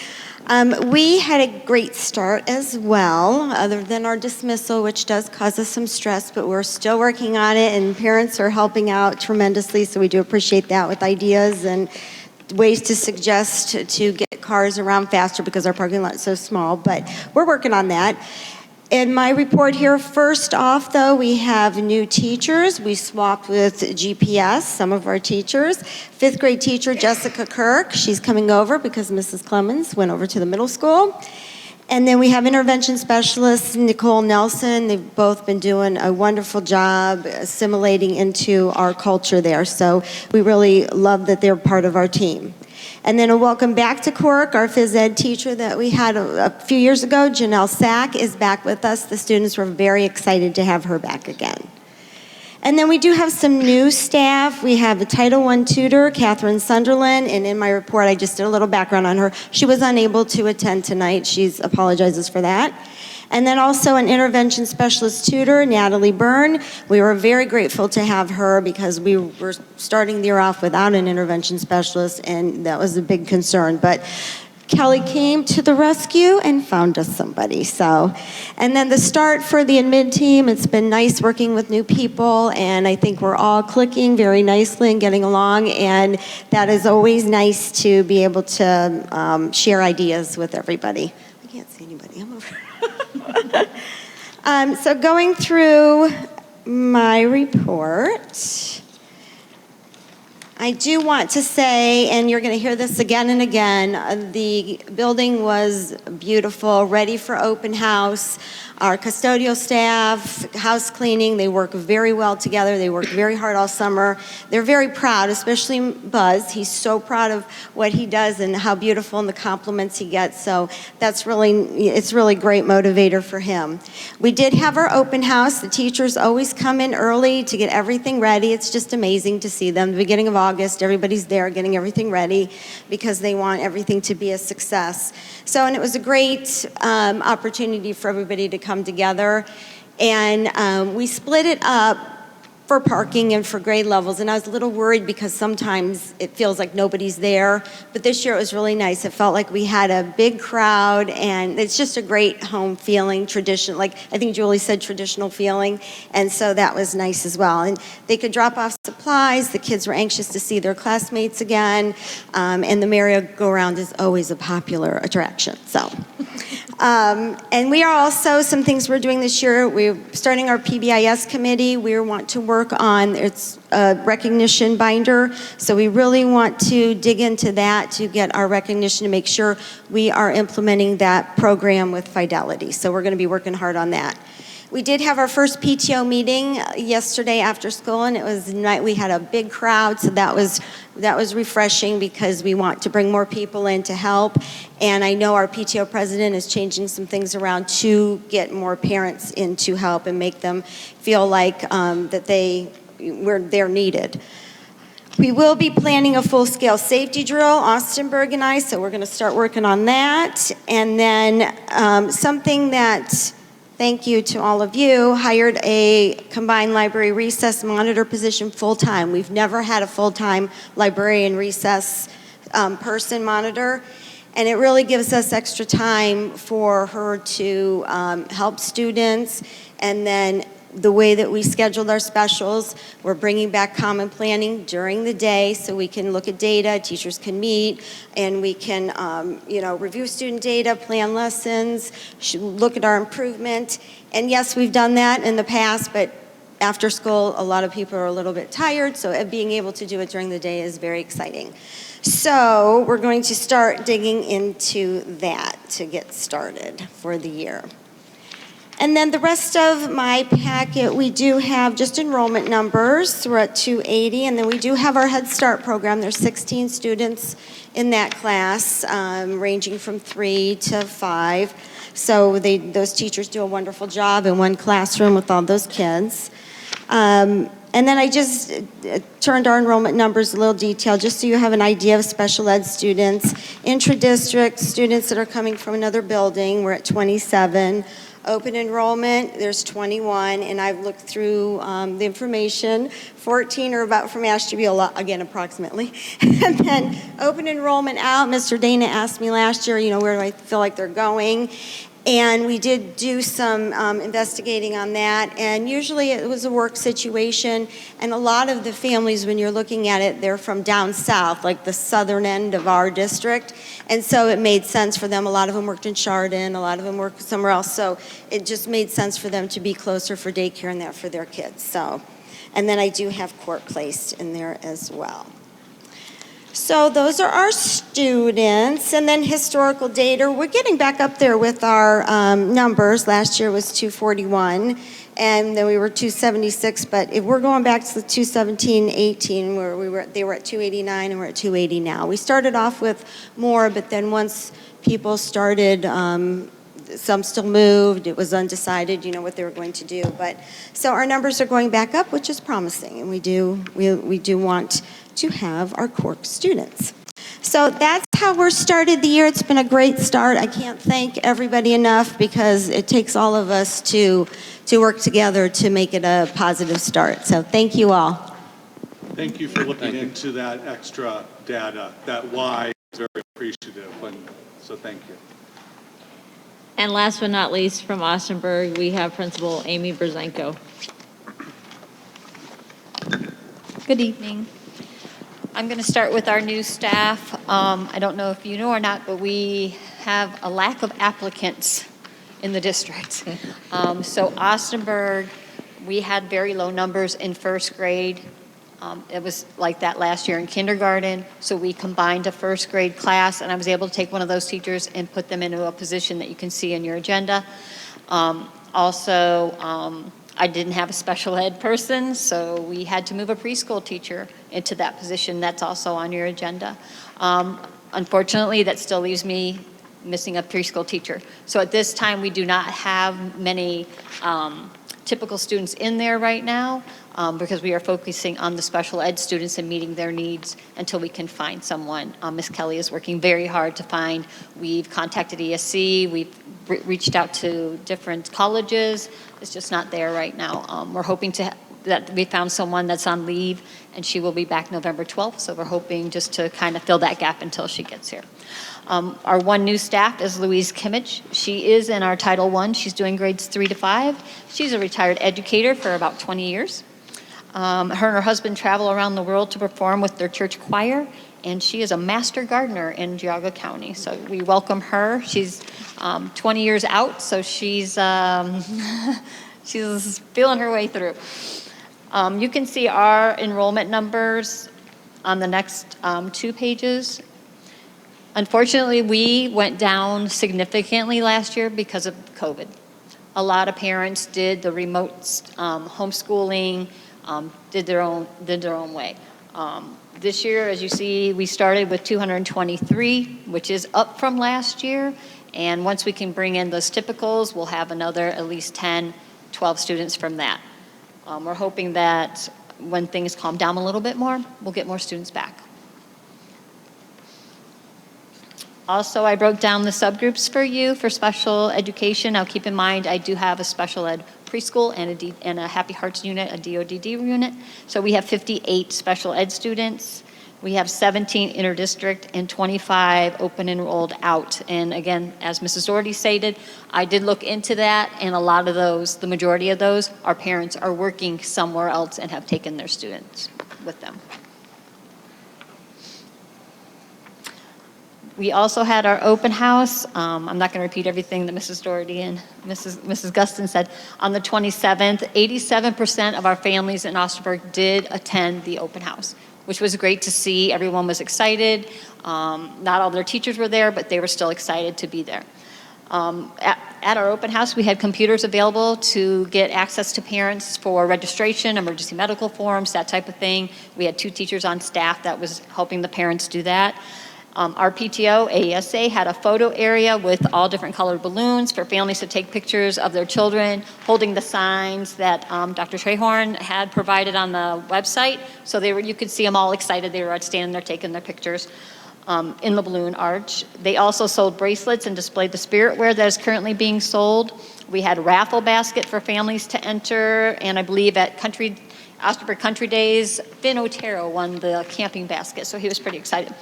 Speaker 17: We had a great start as well, other than our dismissal, which does cause us some stress, but we're still working on it, and parents are helping out tremendously, so we do appreciate that with ideas and ways to suggest to get cars around faster because our parking lot's so small, but we're working on that. In my report here, first off, though, we have new teachers. We swapped with GPS, some of our teachers. Fifth grade teacher, Jessica Kirk, she's coming over because Mrs. Clemens went over to the middle school. And then we have intervention specialist Nicole Nelson. They've both been doing a wonderful job assimilating into our culture there. So we really love that they're part of our team. And then a welcome back to Cork. Our phys ed teacher that we had a few years ago, Janelle Sack, is back with us. The students were very excited to have her back again. And then we do have some new staff. We have a Title I tutor, Catherine Sunderland, and in my report I just did a little background on her. She was unable to attend tonight. She apologizes for that. And then also an intervention specialist tutor, Natalie Byrne. We were very grateful to have her because we were starting the year off without an intervention specialist, and that was a big concern. But Kelly came to the rescue and found us somebody. So, and then the start for the admin team, it's been nice working with new people, and I think we're all clicking very nicely and getting along, and that is always nice to be able to share ideas with everybody. I can't see anybody, I'm over. So going through my report, I do want to say, and you're going to hear this again and again, the building was beautiful, ready for open house. Our custodial staff, house cleaning, they work very well together. They work very hard all summer. They're very proud, especially Buzz. He's so proud of what he does and how beautiful and the compliments he gets. So it's really great motivator for him. We did have our open house. The teachers always come in early to get everything ready. It's just amazing to see them. The beginning of August, everybody's there getting everything ready because they want everything to be a success. So, and it was a great opportunity for everybody to come together, and we split it up for parking and for grade levels, and I was a little worried because sometimes it feels like nobody's there, but this year it was really nice. It felt like we had a big crowd, and it's just a great home feeling, tradition, like I think Julie said, traditional feeling, and so that was nice as well. And they could drop off supplies. The kids were anxious to see their classmates again, and the merry-go-round is always a popular attraction. So, and we are also, some things we're doing this year, we're starting our Pbis Committee. We want to work on its recognition binder. So we really want to dig into that to get our recognition to make sure we are implementing that program with fidelity. So we're going to be working hard on that. We did have our first PTO meeting yesterday after school, and it was night. We had a big crowd, so that was refreshing because we want to bring more people in to help. And I know our PTO president is changing some things around to get more parents in to help and make them feel like that they're needed. We will be planning a full-scale safety drill, Austinburg and I, so we're going to start working on that. And then something that, thank you to all of you, hired a combined library recess monitor position full-time. We've never had a full-time librarian recess person monitor, and it really gives us extra time for her to help students. And then the way that we scheduled our specials. We're bringing back common planning during the day so we can look at data, teachers can meet, and we can, review student data, plan lessons, look at our improvement. And yes, we've done that in the past, but after school, a lot of people are a little bit tired, so being able to do it during the day is very exciting. So we're going to start digging into that to get started for the year. And then the rest of my packet, we do have just enrollment numbers. We're at 280, and then we do have our Head Start program. There's 16 students in that class, ranging from 3 to 5. So those teachers do a wonderful job in one classroom with all those kids. And then I just turned our enrollment numbers a little detailed, just so you have an idea of special ed students. Intra-district students that are coming from another building, we're at 27. Open enrollment, there's 21, and I've looked through the information. 14 are about from Ashtabula, again, approximately. And then open enrollment out, Mr. Dana asked me last year, where do I feel like they're going? And we did do some investigating on that, and usually it was a work situation, and a lot of the families, when you're looking at it, they're from down south, like the southern end of our district, and so it made sense for them. A lot of them worked in Chardon, a lot of them worked somewhere else, so it just made sense for them to be closer for daycare and that for their kids. So, and then I do have Court placed in there as well. So those are our students, and then historical data. We're getting back up there with our numbers. Last year was 241, and then we were 276. But if we're going back to the 2017-18, where they were at 289, and we're at 280 now. We started off with more, but then once people started, some still moved. It was undecided, what they were going to do. But so our numbers are going back up, which is promising, and we do want to have our Cork students. So that's how we're started the year. It's been a great start. I can't thank everybody enough because it takes all of us to work together to make it a positive start. So thank you all.
Speaker 2: Thank you for looking into that extra data. That why is very appreciative, so thank you.
Speaker 5: And last but not least, from Austinburg, we have Principal Amy Brzezinko.
Speaker 18: Good evening. I'm going to start with our new staff. I don't know if you know or not, but we have a lack of applicants in the district. So Austinburg, we had very low numbers in first grade. It was like that last year in kindergarten. So we combined a first grade class, and I was able to take one of those teachers and put them into a position that you can see in your agenda. I didn't have a special ed person, so we had to move a preschool teacher into that position. That's also on your agenda. Unfortunately, that still leaves me missing a preschool teacher. So at this time, we do not have many typical students in there right now because we are focusing on the special ed students and meeting their needs until we can find someone. Ms. Kelly is working very hard to find. We've contacted ESC. We've reached out to different colleges. It's just not there right now. We're hoping that we found someone that's on leave, and she will be back November 12th, so we're hoping just to kind of fill that gap until she gets here. Our one new staff is Louise Kimmich. She is in our Title I. She's doing grades 3 to 5. She's a retired educator for about 20 years. Her and her husband travel around the world to perform with their church choir, and she is a master gardener in Geauga County. So we welcome her. She's 20 years out, so she's she's feeling her way through. You can see our enrollment numbers on the next 2 pages. Unfortunately, we went down significantly last year because of COVID. A lot of parents did the remote homeschooling, did their own way. This year, as you see, we started with 223, which is up from last year. And once we can bring in those typicals, we'll have another at least 10, 12 students from that. We're hoping that when things calm down a little bit more, we'll get more students back. Also, I broke down the subgroups for you for special education. Now, keep in mind, I do have a special ed preschool and a Happy Hearts unit, a DODD unit. So we have 58 special ed students. We have 17 interdistrict and 25 open enrolled out. And again, as Mrs. Doherty stated, I did look into that, and a lot of those, the majority of those, our parents are working somewhere else and have taken their students with them. We also had our open house. I'm not going to repeat everything that Mrs. Doherty and Mrs. Guston said. On the 27th, 87% of our families in Osterburg did attend the open house, which was great to see. Everyone was excited. Not all their teachers were there, but they were still excited to be there. At our open house, we had computers available to get access to parents for registration, emergency medical forms, that type of thing. We had 2 teachers on staff that was helping the parents do that. Our PTO, AESA, had a photo area with all different colored balloons for families to take pictures of their children holding the signs that Dr. Treharn had provided on the website. So you could see them all excited. They were standing there taking their pictures in the balloon arch. They also sold bracelets and displayed the spirit wear that is currently being sold. We had a raffle basket for families to enter, and I believe at Osterburg Country Days, Finn Otero won the camping basket, so he was pretty excited.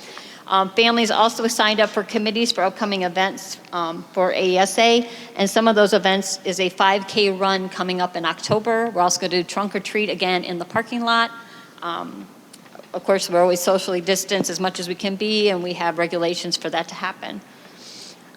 Speaker 18: Families also signed up for committees for upcoming events for AESA, and some of those events is a 5K run coming up in October. We're also going to do trunk or treat again in the parking lot. Of course, we're always socially distanced as much as we can be, and we have regulations for that to happen.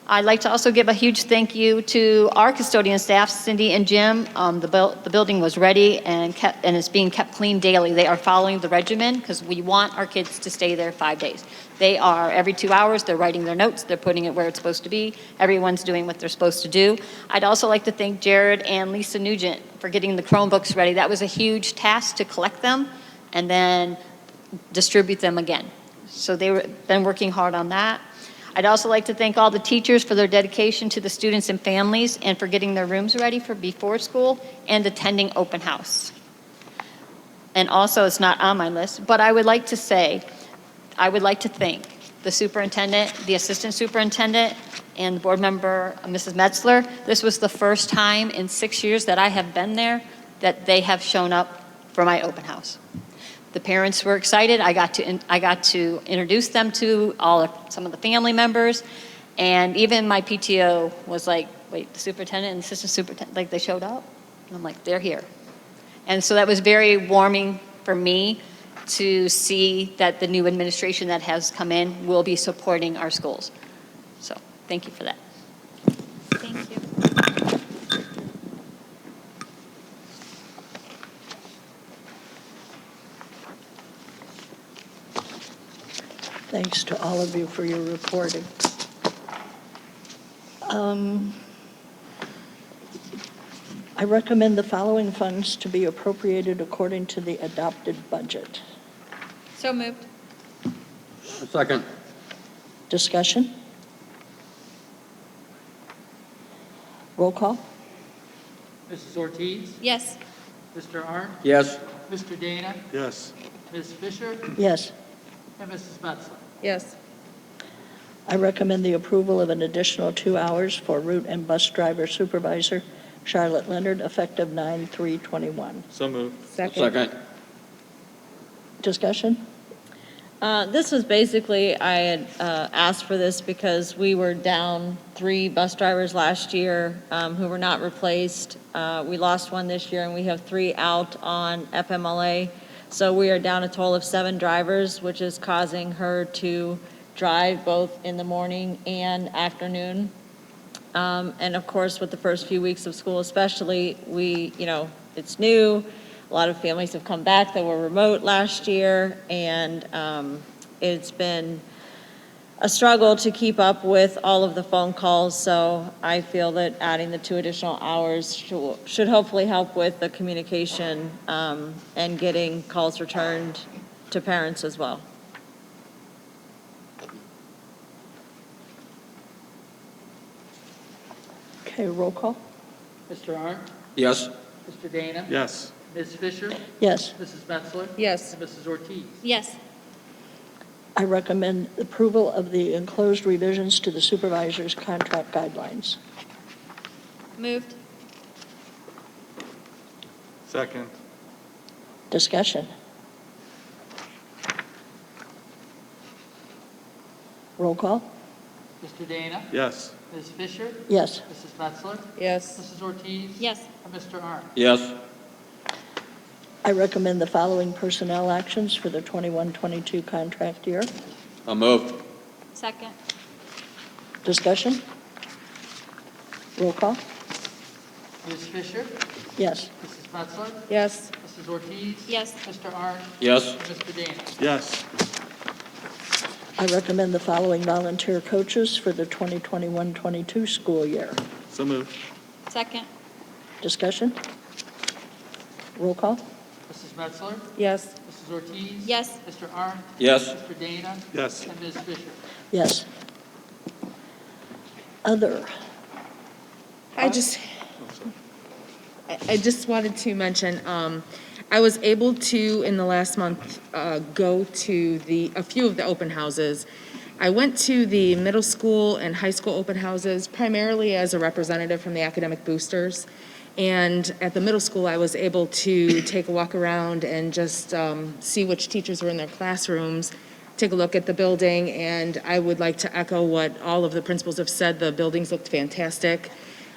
Speaker 18: I'd like to also give a huge thank you to our custodian staff, Cindy and Jim. The building was ready and is being kept clean daily. They are following the regimen because we want our kids to stay there 5 days. They are, every 2 hours, they're writing their notes, they're putting it where it's supposed to be. Everyone's doing what they're supposed to do. I'd also like to thank Jared and Lisa Nugent for getting the Chromebooks ready. That was a huge task to collect them and then distribute them again. So they've been working hard on that. I'd also like to thank all the teachers for their dedication to the students and families and for getting their rooms ready for before school and attending open house. And also, it's not on my list, but I would like to thank the superintendent, the assistant superintendent, and board member, Mrs. Metzler. This was the first time in 6 years that I have been there that they have shown up for my open house. The parents were excited. I got to introduce them to some of the family members, and even my PTO was like, "Wait, the superintendent and assistant superintendent, like they showed up?" And I'm like, "They're here," and so that was very warming for me to see that the new administration that has come in will be supporting our schools. So, thank you for that.
Speaker 7: Thank you.
Speaker 3: Thanks to all of you for your reporting. I recommend the following funds to be appropriated according to the adopted budget.
Speaker 7: So moved.
Speaker 9: Second.
Speaker 3: Discussion? Roll call?
Speaker 4: Mrs. Ortiz?
Speaker 7: Yes.
Speaker 4: Mr. Arndt?
Speaker 9: Yes.
Speaker 4: Mr. Dana?
Speaker 2: Yes.
Speaker 4: Ms. Fisher?
Speaker 3: Yes.
Speaker 4: And Mrs. Metzler?
Speaker 1: Yes.
Speaker 3: I recommend the approval of an additional 2 hours for route and bus driver supervisor Charlotte Leonard, effective 9/3/21.
Speaker 14: So moved.
Speaker 9: Second.
Speaker 3: Discussion?
Speaker 5: This was basically, I had asked for this because we were down 3 bus drivers last year who were not replaced. We lost one this year, and we have 3 out on FMLA. So we are down a total of 7 drivers, which is causing her to drive both in the morning and afternoon. And of course, with the first few weeks of school especially, it's new. A lot of families have come back that were remote last year, and it's been a struggle to keep up with all of the phone calls. So I feel that adding the 2 additional hours should hopefully help with the communication and getting calls returned to parents as well.
Speaker 3: Okay, roll call?
Speaker 4: Mr. Arndt?
Speaker 9: Yes.
Speaker 4: Mr. Dana?
Speaker 2: Yes.
Speaker 4: Ms. Fisher?
Speaker 3: Yes.
Speaker 4: Mrs. Metzler?
Speaker 1: Yes.
Speaker 4: And Mrs. Ortiz?
Speaker 7: Yes.
Speaker 3: I recommend approval of the enclosed revisions to the supervisor's contract guidelines.
Speaker 7: Moved.
Speaker 2: Second.
Speaker 3: Discussion? Roll call?
Speaker 4: Mr. Dana?
Speaker 2: Yes.
Speaker 4: Ms. Fisher?
Speaker 3: Yes.
Speaker 4: Mrs. Metzler?
Speaker 1: Yes.
Speaker 4: Mrs. Ortiz?
Speaker 7: Yes.
Speaker 4: And Mr. Arndt?
Speaker 9: Yes.
Speaker 3: I recommend the following personnel actions for the 21-22 contract year.
Speaker 9: I'll move.
Speaker 7: Second.
Speaker 3: Discussion? Roll call?
Speaker 4: Ms. Fisher?
Speaker 3: Yes.
Speaker 4: Mrs. Metzler?
Speaker 1: Yes.
Speaker 4: Mrs. Ortiz?
Speaker 7: Yes.
Speaker 4: Mr. Arndt?
Speaker 9: Yes.
Speaker 4: And Mr. Dana?
Speaker 2: Yes.
Speaker 3: I recommend the following volunteer coaches for the 2021-22 school year.
Speaker 2: So moved.
Speaker 7: Second.
Speaker 3: Discussion? Roll call?
Speaker 4: Mrs. Metzler?
Speaker 1: Yes.
Speaker 4: Mrs. Ortiz?
Speaker 7: Yes.
Speaker 4: Mr. Arndt?
Speaker 9: Yes.
Speaker 4: Mr. Dana?
Speaker 2: Yes.
Speaker 4: And Ms. Fisher?
Speaker 3: Yes. Other.
Speaker 1: I just wanted to mention, I was able to, in the last month, go to a few of the open houses. I went to the middle school and high school open houses primarily as a representative from the academic boosters. And at the middle school, I was able to take a walk around and just see which teachers were in their classrooms, take a look at the building, and I would like to echo what all of the principals have said. The buildings looked fantastic.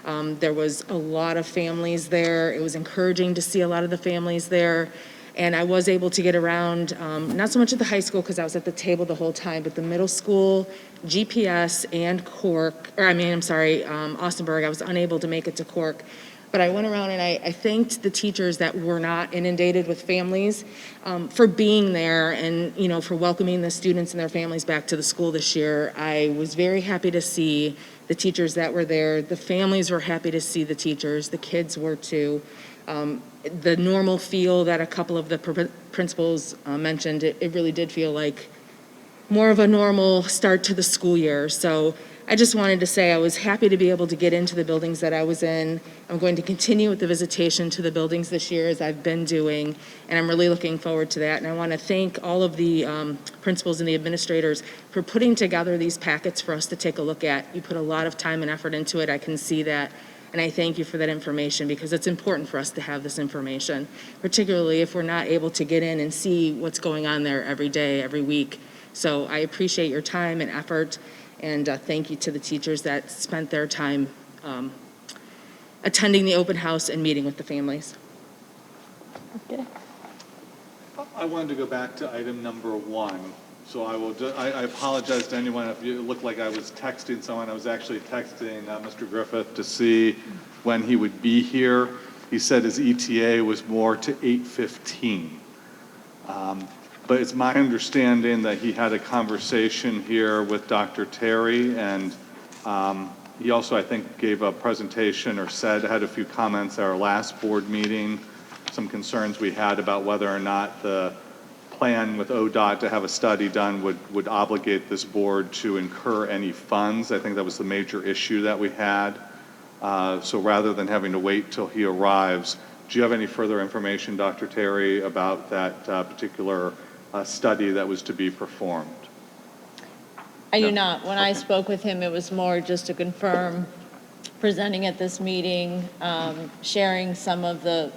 Speaker 1: There was a lot of families there. It was encouraging to see a lot of the families there. And I was able to get around, not so much at the high school because I was at the table the whole time, but the middle school, GPS, and Austinburg. I was unable to make it to Cork. But I went around and I thanked the teachers that were not inundated with families for being there and, for welcoming the students and their families back to the school this year. I was very happy to see the teachers that were there. The families were happy to see the teachers. The kids were too. The normal feel that a couple of the principals mentioned, it really did feel like more of a normal start to the school year. So I just wanted to say I was happy to be able to get into the buildings that I was in. I'm going to continue with the visitation to the buildings this year as I've been doing, and I'm really looking forward to that. And I want to thank all of the principals and the administrators for putting together these packets for us to take a look at. You put a lot of time and effort into it. I can see that. And I thank you for that information because it's important for us to have this information, particularly if we're not able to get in and see what's going on there every day, every week. So I appreciate your time and effort, and thank you to the teachers that spent their time attending the open house and meeting with the families.
Speaker 3: Okay.
Speaker 2: I wanted to go back to item number 1. So I apologize to anyone if it looked like I was texting someone. I was actually texting Mr. Griffith to see when he would be here. He said his ETA was more to 8:15. But it's my understanding that he had a conversation here with Dr. Terri, and he also, I think, gave a presentation or had a few comments at our last board meeting, some concerns we had about whether or not the plan with ODOT to have a study done would obligate this board to incur any funds. I think that was the major issue that we had. So rather than having to wait till he arrives, do you have any further information, Dr. Terri, about that particular study that was to be performed?
Speaker 5: I do not. When I spoke with him, it was more just to confirm presenting at this meeting, reiterating some of the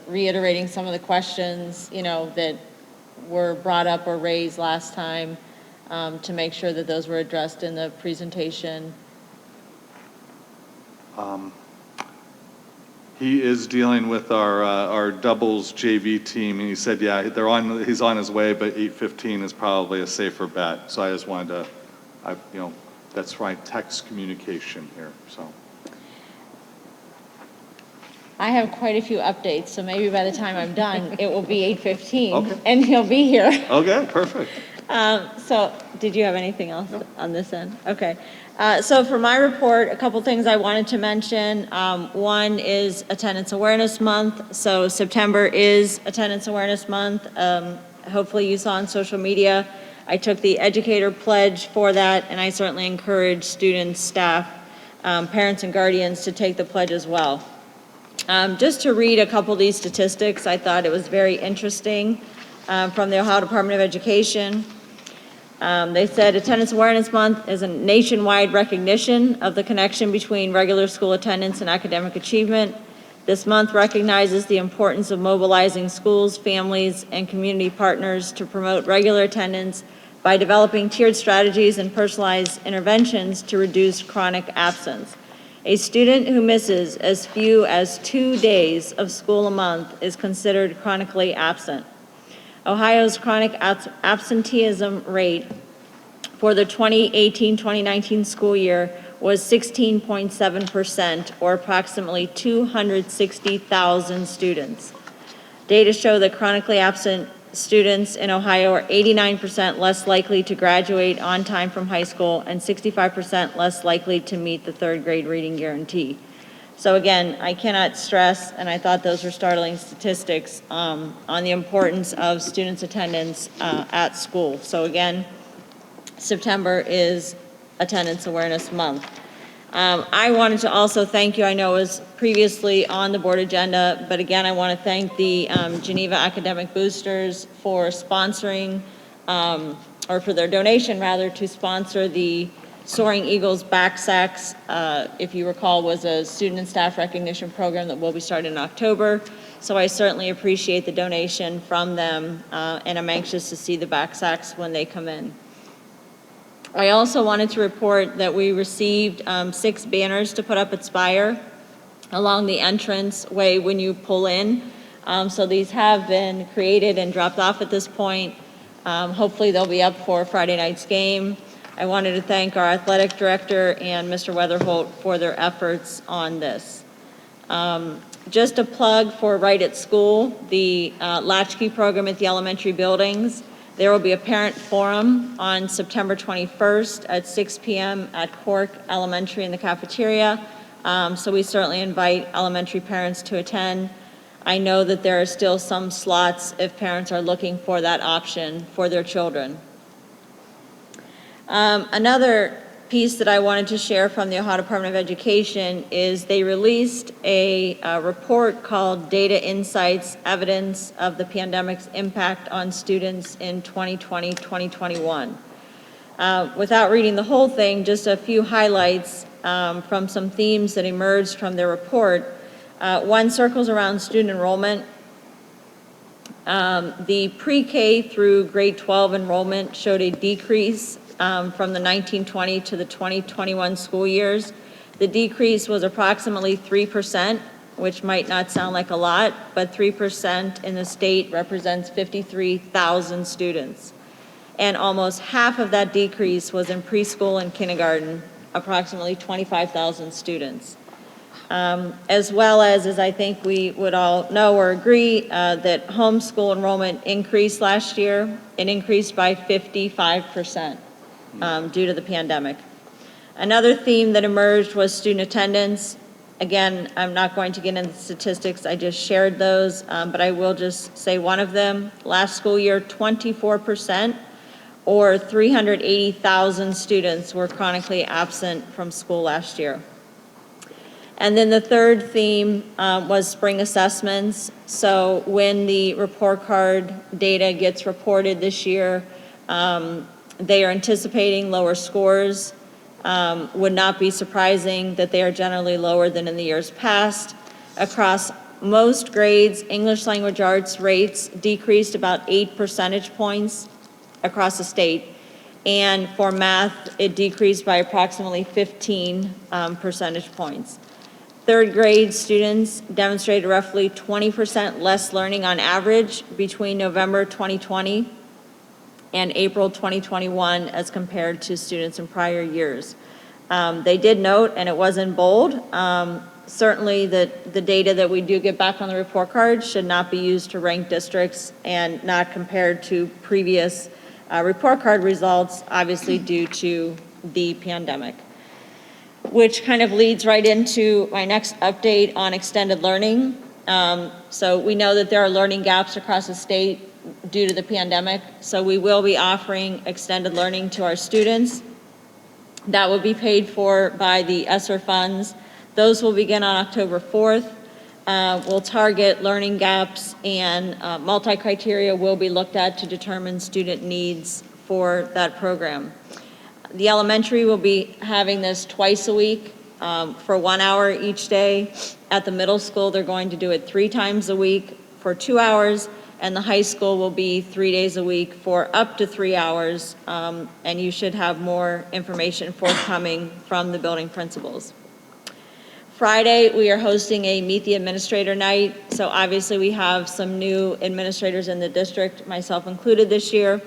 Speaker 5: questions, that were brought up or raised last time, to make sure that those were addressed in the presentation.
Speaker 2: He is dealing with our doubles JV team, and he said, yeah, he's on his way, but 8:15 is probably a safer bet. So I just wanted to, that's right, text communication here, so.
Speaker 5: I have quite a few updates, so maybe by the time I'm done, it will be 8:15,
Speaker 2: Okay.
Speaker 5: and he'll be here.
Speaker 2: Okay, perfect.
Speaker 5: So, did you have anything else on this end? Okay. So for my report, a couple things I wanted to mention. One is Attendance Awareness Month. So September is Attendance Awareness Month. Hopefully you saw on social media, I took the educator pledge for that, and I certainly encourage students, staff, parents, and guardians to take the pledge as well. Just to read a couple of these statistics, I thought it was very interesting from the Ohio Department of Education. They said Attendance Awareness Month is a nationwide recognition of the connection between regular school attendance and academic achievement. This month recognizes the importance of mobilizing schools, families, and community partners to promote regular attendance by developing tiered strategies and personalized interventions to reduce chronic absence. A student who misses as few as 2 days of school a month is considered chronically absent. Ohio's chronic absenteeism rate for the 2018-2019 school year was 16.7%, or approximately 260,000 students. Data show that chronically absent students in Ohio are 89% less likely to graduate on time from high school and 65% less likely to meet the third grade reading guarantee. So again, I cannot stress, and I thought those were startling statistics, on the importance of students' attendance at school. So again, September is Attendance Awareness Month. I wanted to also thank you, I know it was previously on the board agenda, but again, I want to thank the Geneva Academic Boosters for sponsoring, or for their donation rather, to sponsor the Soaring Eagles Backsacks, if you recall, was a student and staff recognition program that will be starting in October. So I certainly appreciate the donation from them, and I'm anxious to see the backsacks when they come in. I also wanted to report that we received 6 banners to put up at Spire along the entrance way when you pull in. So these have been created and dropped off at this point. Hopefully they'll be up for Friday night's game. I wanted to thank our athletic director and Mr. Weatherholt for their efforts on this. Just a plug for Right at School, the latchkey program at the elementary buildings. There will be a parent forum on September 21st at 6 p.m. at Cork Elementary in the cafeteria. So we certainly invite elementary parents to attend. I know that there are still some slots if parents are looking for that option for their children. Another piece that I wanted to share from the Ohio Department of Education is they released a report called Data Insights, Evidence of the Pandemic's Impact on Students in 2020-2021. Without reading the whole thing, just a few highlights from some themes that emerged from their report. One circles around student enrollment. The pre-K through grade 12 enrollment showed a decrease from the 1920 to the 2021 school years. The decrease was approximately 3%, which might not sound like a lot, but 3% in the state represents 53,000 students. And almost half of that decrease was in preschool and kindergarten, approximately 25,000 students. As well as I think we would all know or agree, that homeschool enrollment increased last year. It increased by 55%. Due to the pandemic. Another theme that emerged was student attendance. Again, I'm not going to get into statistics, I just shared those, but I will just say one of them. Last school year, 24%, or 380,000 students were chronically absent from school last year. And then the third theme was spring assessments. So when the report card data gets reported this year, they are anticipating lower scores. Would not be surprising that they are generally lower than in the years past. Across most grades, English language arts rates decreased about 8 percentage points across the state. And for math, it decreased by approximately 15 percentage points. Third grade students demonstrated roughly 20% less learning on average between November 2020 and April 2021 as compared to students in prior years. They did note, and it was in bold, certainly that the data that we do get back on the report card should not be used to rank districts and not compared to previous report card results, obviously due to the pandemic. Which kind of leads right into my next update on extended learning. So we know that there are learning gaps across the state due to the pandemic, so we will be offering extended learning to our students. That will be paid for by the ESSER funds. Those will begin on October 4th. We'll target learning gaps, and multi-criteria will be looked at to determine student needs for that program. The elementary will be having this twice a week for 1 hour each day. At the middle school, they're going to do it 3 times a week for 2 hours. and the high school will be 3 days a week for up to 3 hours, and you should have more information forthcoming from the building principals. Friday, we are hosting a Meet the Administrator night, so obviously we have some new administrators in the district, myself included this year,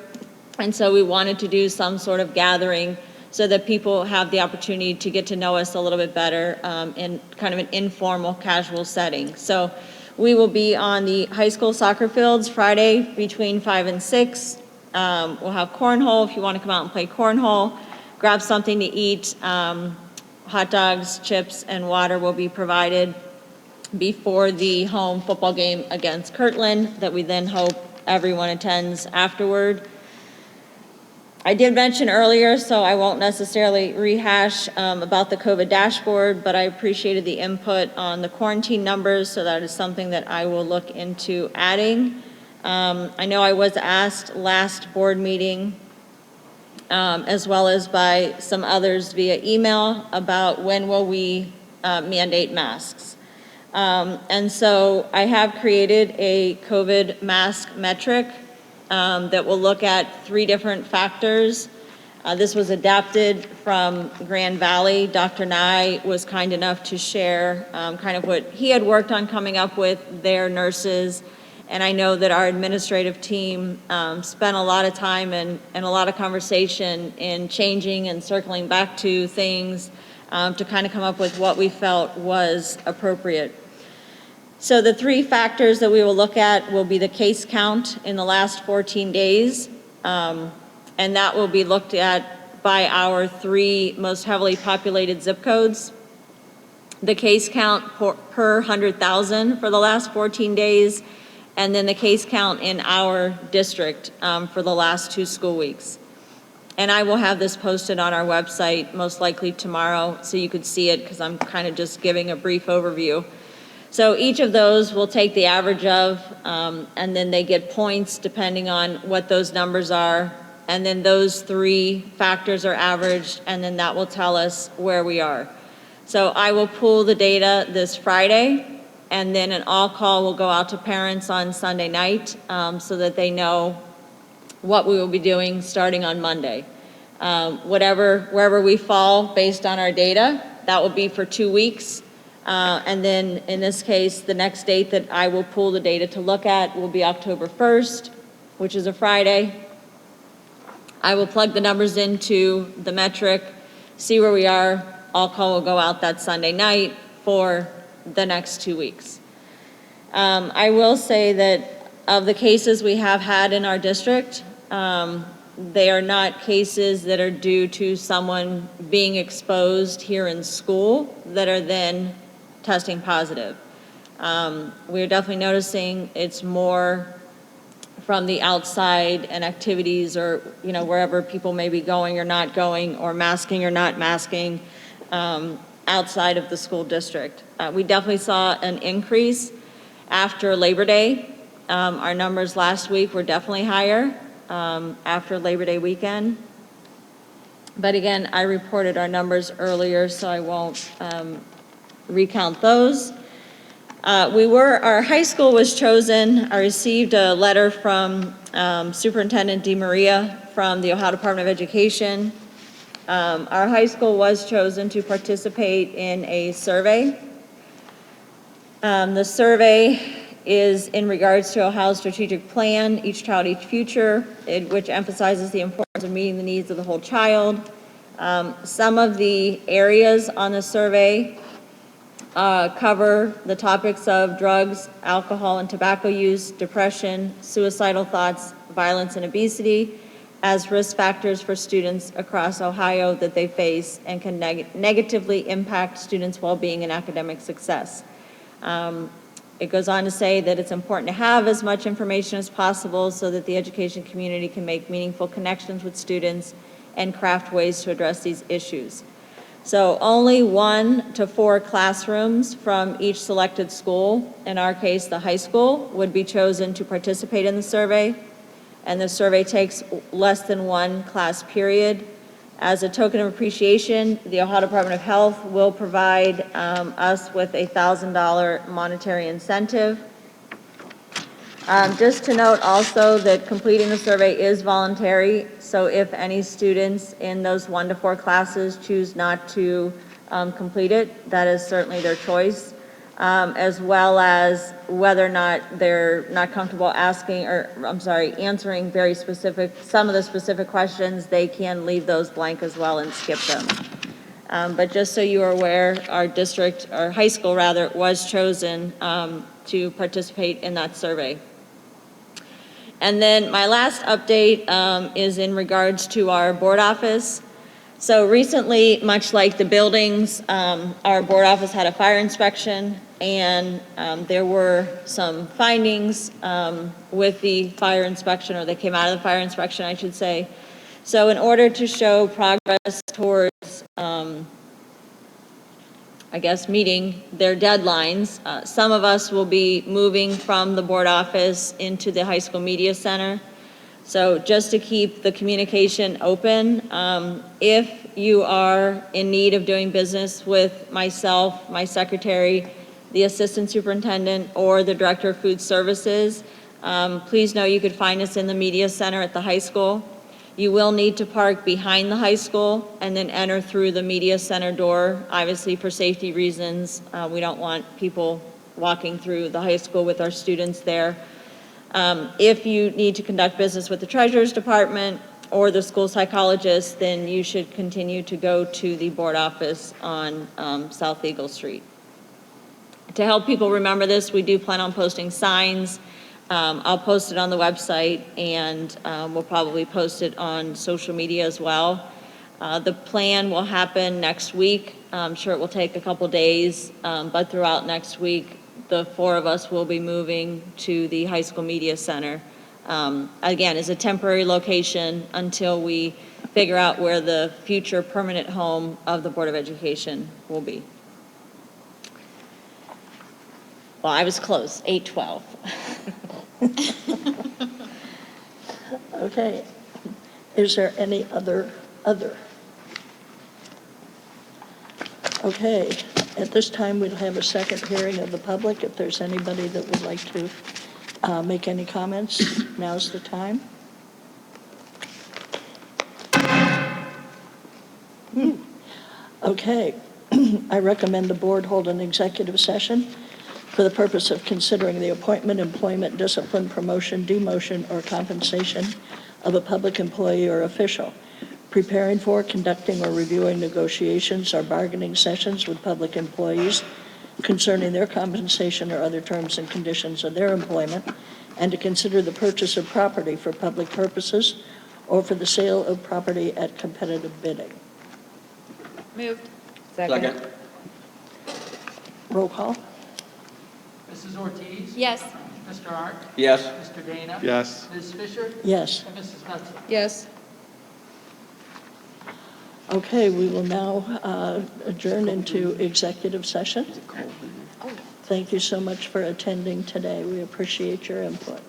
Speaker 5: and so we wanted to do some sort of gathering so that people have the opportunity to get to know us a little bit better in kind of an informal, casual setting. So we will be on the high school soccer fields Friday between 5 and 6. We'll have cornhole if you want to come out and play cornhole. Grab something to eat. Hot dogs, chips, and water will be provided before the home football game against Kirtland that we then hope everyone attends afterward. I did mention earlier, so I won't necessarily rehash about the COVID dashboard, but I appreciated the input on the quarantine numbers, so that is something that I will look into adding. I know I was asked last board meeting, as well as by some others via email, about when will we mandate masks. And so I have created a COVID mask metric that will look at 3 different factors. This was adapted from Grand Valley. Dr. Nye was kind enough to share kind of what he had worked on coming up with their nurses. And I know that our administrative team spent a lot of time and a lot of conversation in changing and circling back to things to kind of come up with what we felt was appropriate. So the 3 factors that we will look at will be the case count in the last 14 days, and that will be looked at by our 3 most heavily populated zip codes. The case count per 100,000 for the last 14 days, and then the case count in our district for the last 2 school weeks. And I will have this posted on our website most likely tomorrow so you could see it, because I'm kind of just giving a brief overview. So each of those will take the average of, and then they get points depending on what those numbers are. And then those 3 factors are averaged, and then that will tell us where we are. So I will pull the data this Friday, and then an all-call will go out to parents on Sunday night so that they know what we will be doing starting on Monday. Wherever we fall based on our data, that will be for 2 weeks. And then in this case, the next date that I will pull the data to look at will be October 1st, which is a Friday. I will plug the numbers into the metric, see where we are. All call will go out that Sunday night for the next 2 weeks. I will say that of the cases we have had in our district, they are not cases that are due to someone being exposed here in school that are then testing positive. We're definitely noticing it's more from the outside and activities, or wherever people may be going or not going, or masking or not masking outside of the school district. We definitely saw an increase after Labor Day. Our numbers last week were definitely higher after Labor Day weekend. But again, I reported our numbers earlier, so I won't recount those. Our high school was chosen. I received a letter from Superintendent DeMaria from the Ohio Department of Education. Our high school was chosen to participate in a survey. The survey is in regards to Ohio's strategic plan, Each Child, Each Future, which emphasizes the importance of meeting the needs of the whole child. Some of the areas on the survey cover the topics of drugs, alcohol and tobacco use, depression, suicidal thoughts, violence and obesity as risk factors for students across Ohio that they face and can negatively impact students' well-being and academic success. It goes on to say that it's important to have as much information as possible so that the education community can make meaningful connections with students and craft ways to address these issues. So only 1 to 4 classrooms from each selected school, in our case the high school, would be chosen to participate in the survey. And the survey takes less than 1 class period. As a token of appreciation, the Ohio Department of Health will provide us with a $1,000 monetary incentive. Just to note also that completing the survey is voluntary, so if any students in those 1 to 4 classes choose not to complete it, that is certainly their choice, as well as whether or not they're not comfortable answering very specific, some of the specific questions, they can leave those blank as well and skip them. But just so you are aware, our high school rather, was chosen to participate in that survey. And then my last update is in regards to our board office. So recently, much like the buildings, our board office had a fire inspection, and there were some findings with the fire inspection, or they came out of the fire inspection, I should say. So in order to show progress towards meeting their deadlines. Some of us will be moving from the board office into the high school media center. So just to keep the communication open, if you are in need of doing business with myself, my secretary, the assistant superintendent, or the director of food services, please know you could find us in the media center at the high school. You will need to park behind the high school and then enter through the media center door. Obviously, for safety reasons, we don't want people walking through the high school with our students there. If you need to conduct business with the treasurer's department or the school psychologist, then you should continue to go to the board office on South Eagle Street. To help people remember this, we do plan on posting signs. I'll post it on the website, and we'll probably post it on social media as well. The plan will happen next week. I'm sure it will take a couple days, but throughout next week, the 4 of us will be moving to the high school media center. Again, as a temporary location until we figure out where the future permanent home of the Board of Education will be. Well, I was close, 8:12.
Speaker 3: Okay. Is there any other? Okay. At this time, we'll have a second hearing of the public. If there's anybody that would like to make any comments, now's the time. Okay. I recommend the board hold an executive session for the purpose of considering the appointment, employment, discipline, promotion, demotion, or compensation of a public employee or official, preparing for, conducting, or reviewing negotiations or bargaining sessions with public employees concerning their compensation or other terms and conditions of their employment, and to consider the purchase of property for public purposes or for the sale of property at competitive bidding.
Speaker 18: Moved.
Speaker 9: Second.
Speaker 3: Roll call.
Speaker 4: Mrs. Ortiz?
Speaker 7: Yes.
Speaker 4: Mr. Arndt?
Speaker 9: Yes.
Speaker 4: Mr. Dana?
Speaker 2: Yes.
Speaker 4: Ms. Fisher?
Speaker 3: Yes.
Speaker 4: And Mrs. Metzler?
Speaker 16: Yes.
Speaker 3: Okay, we will now adjourn into executive session. Thank you so much for attending today. We appreciate your input.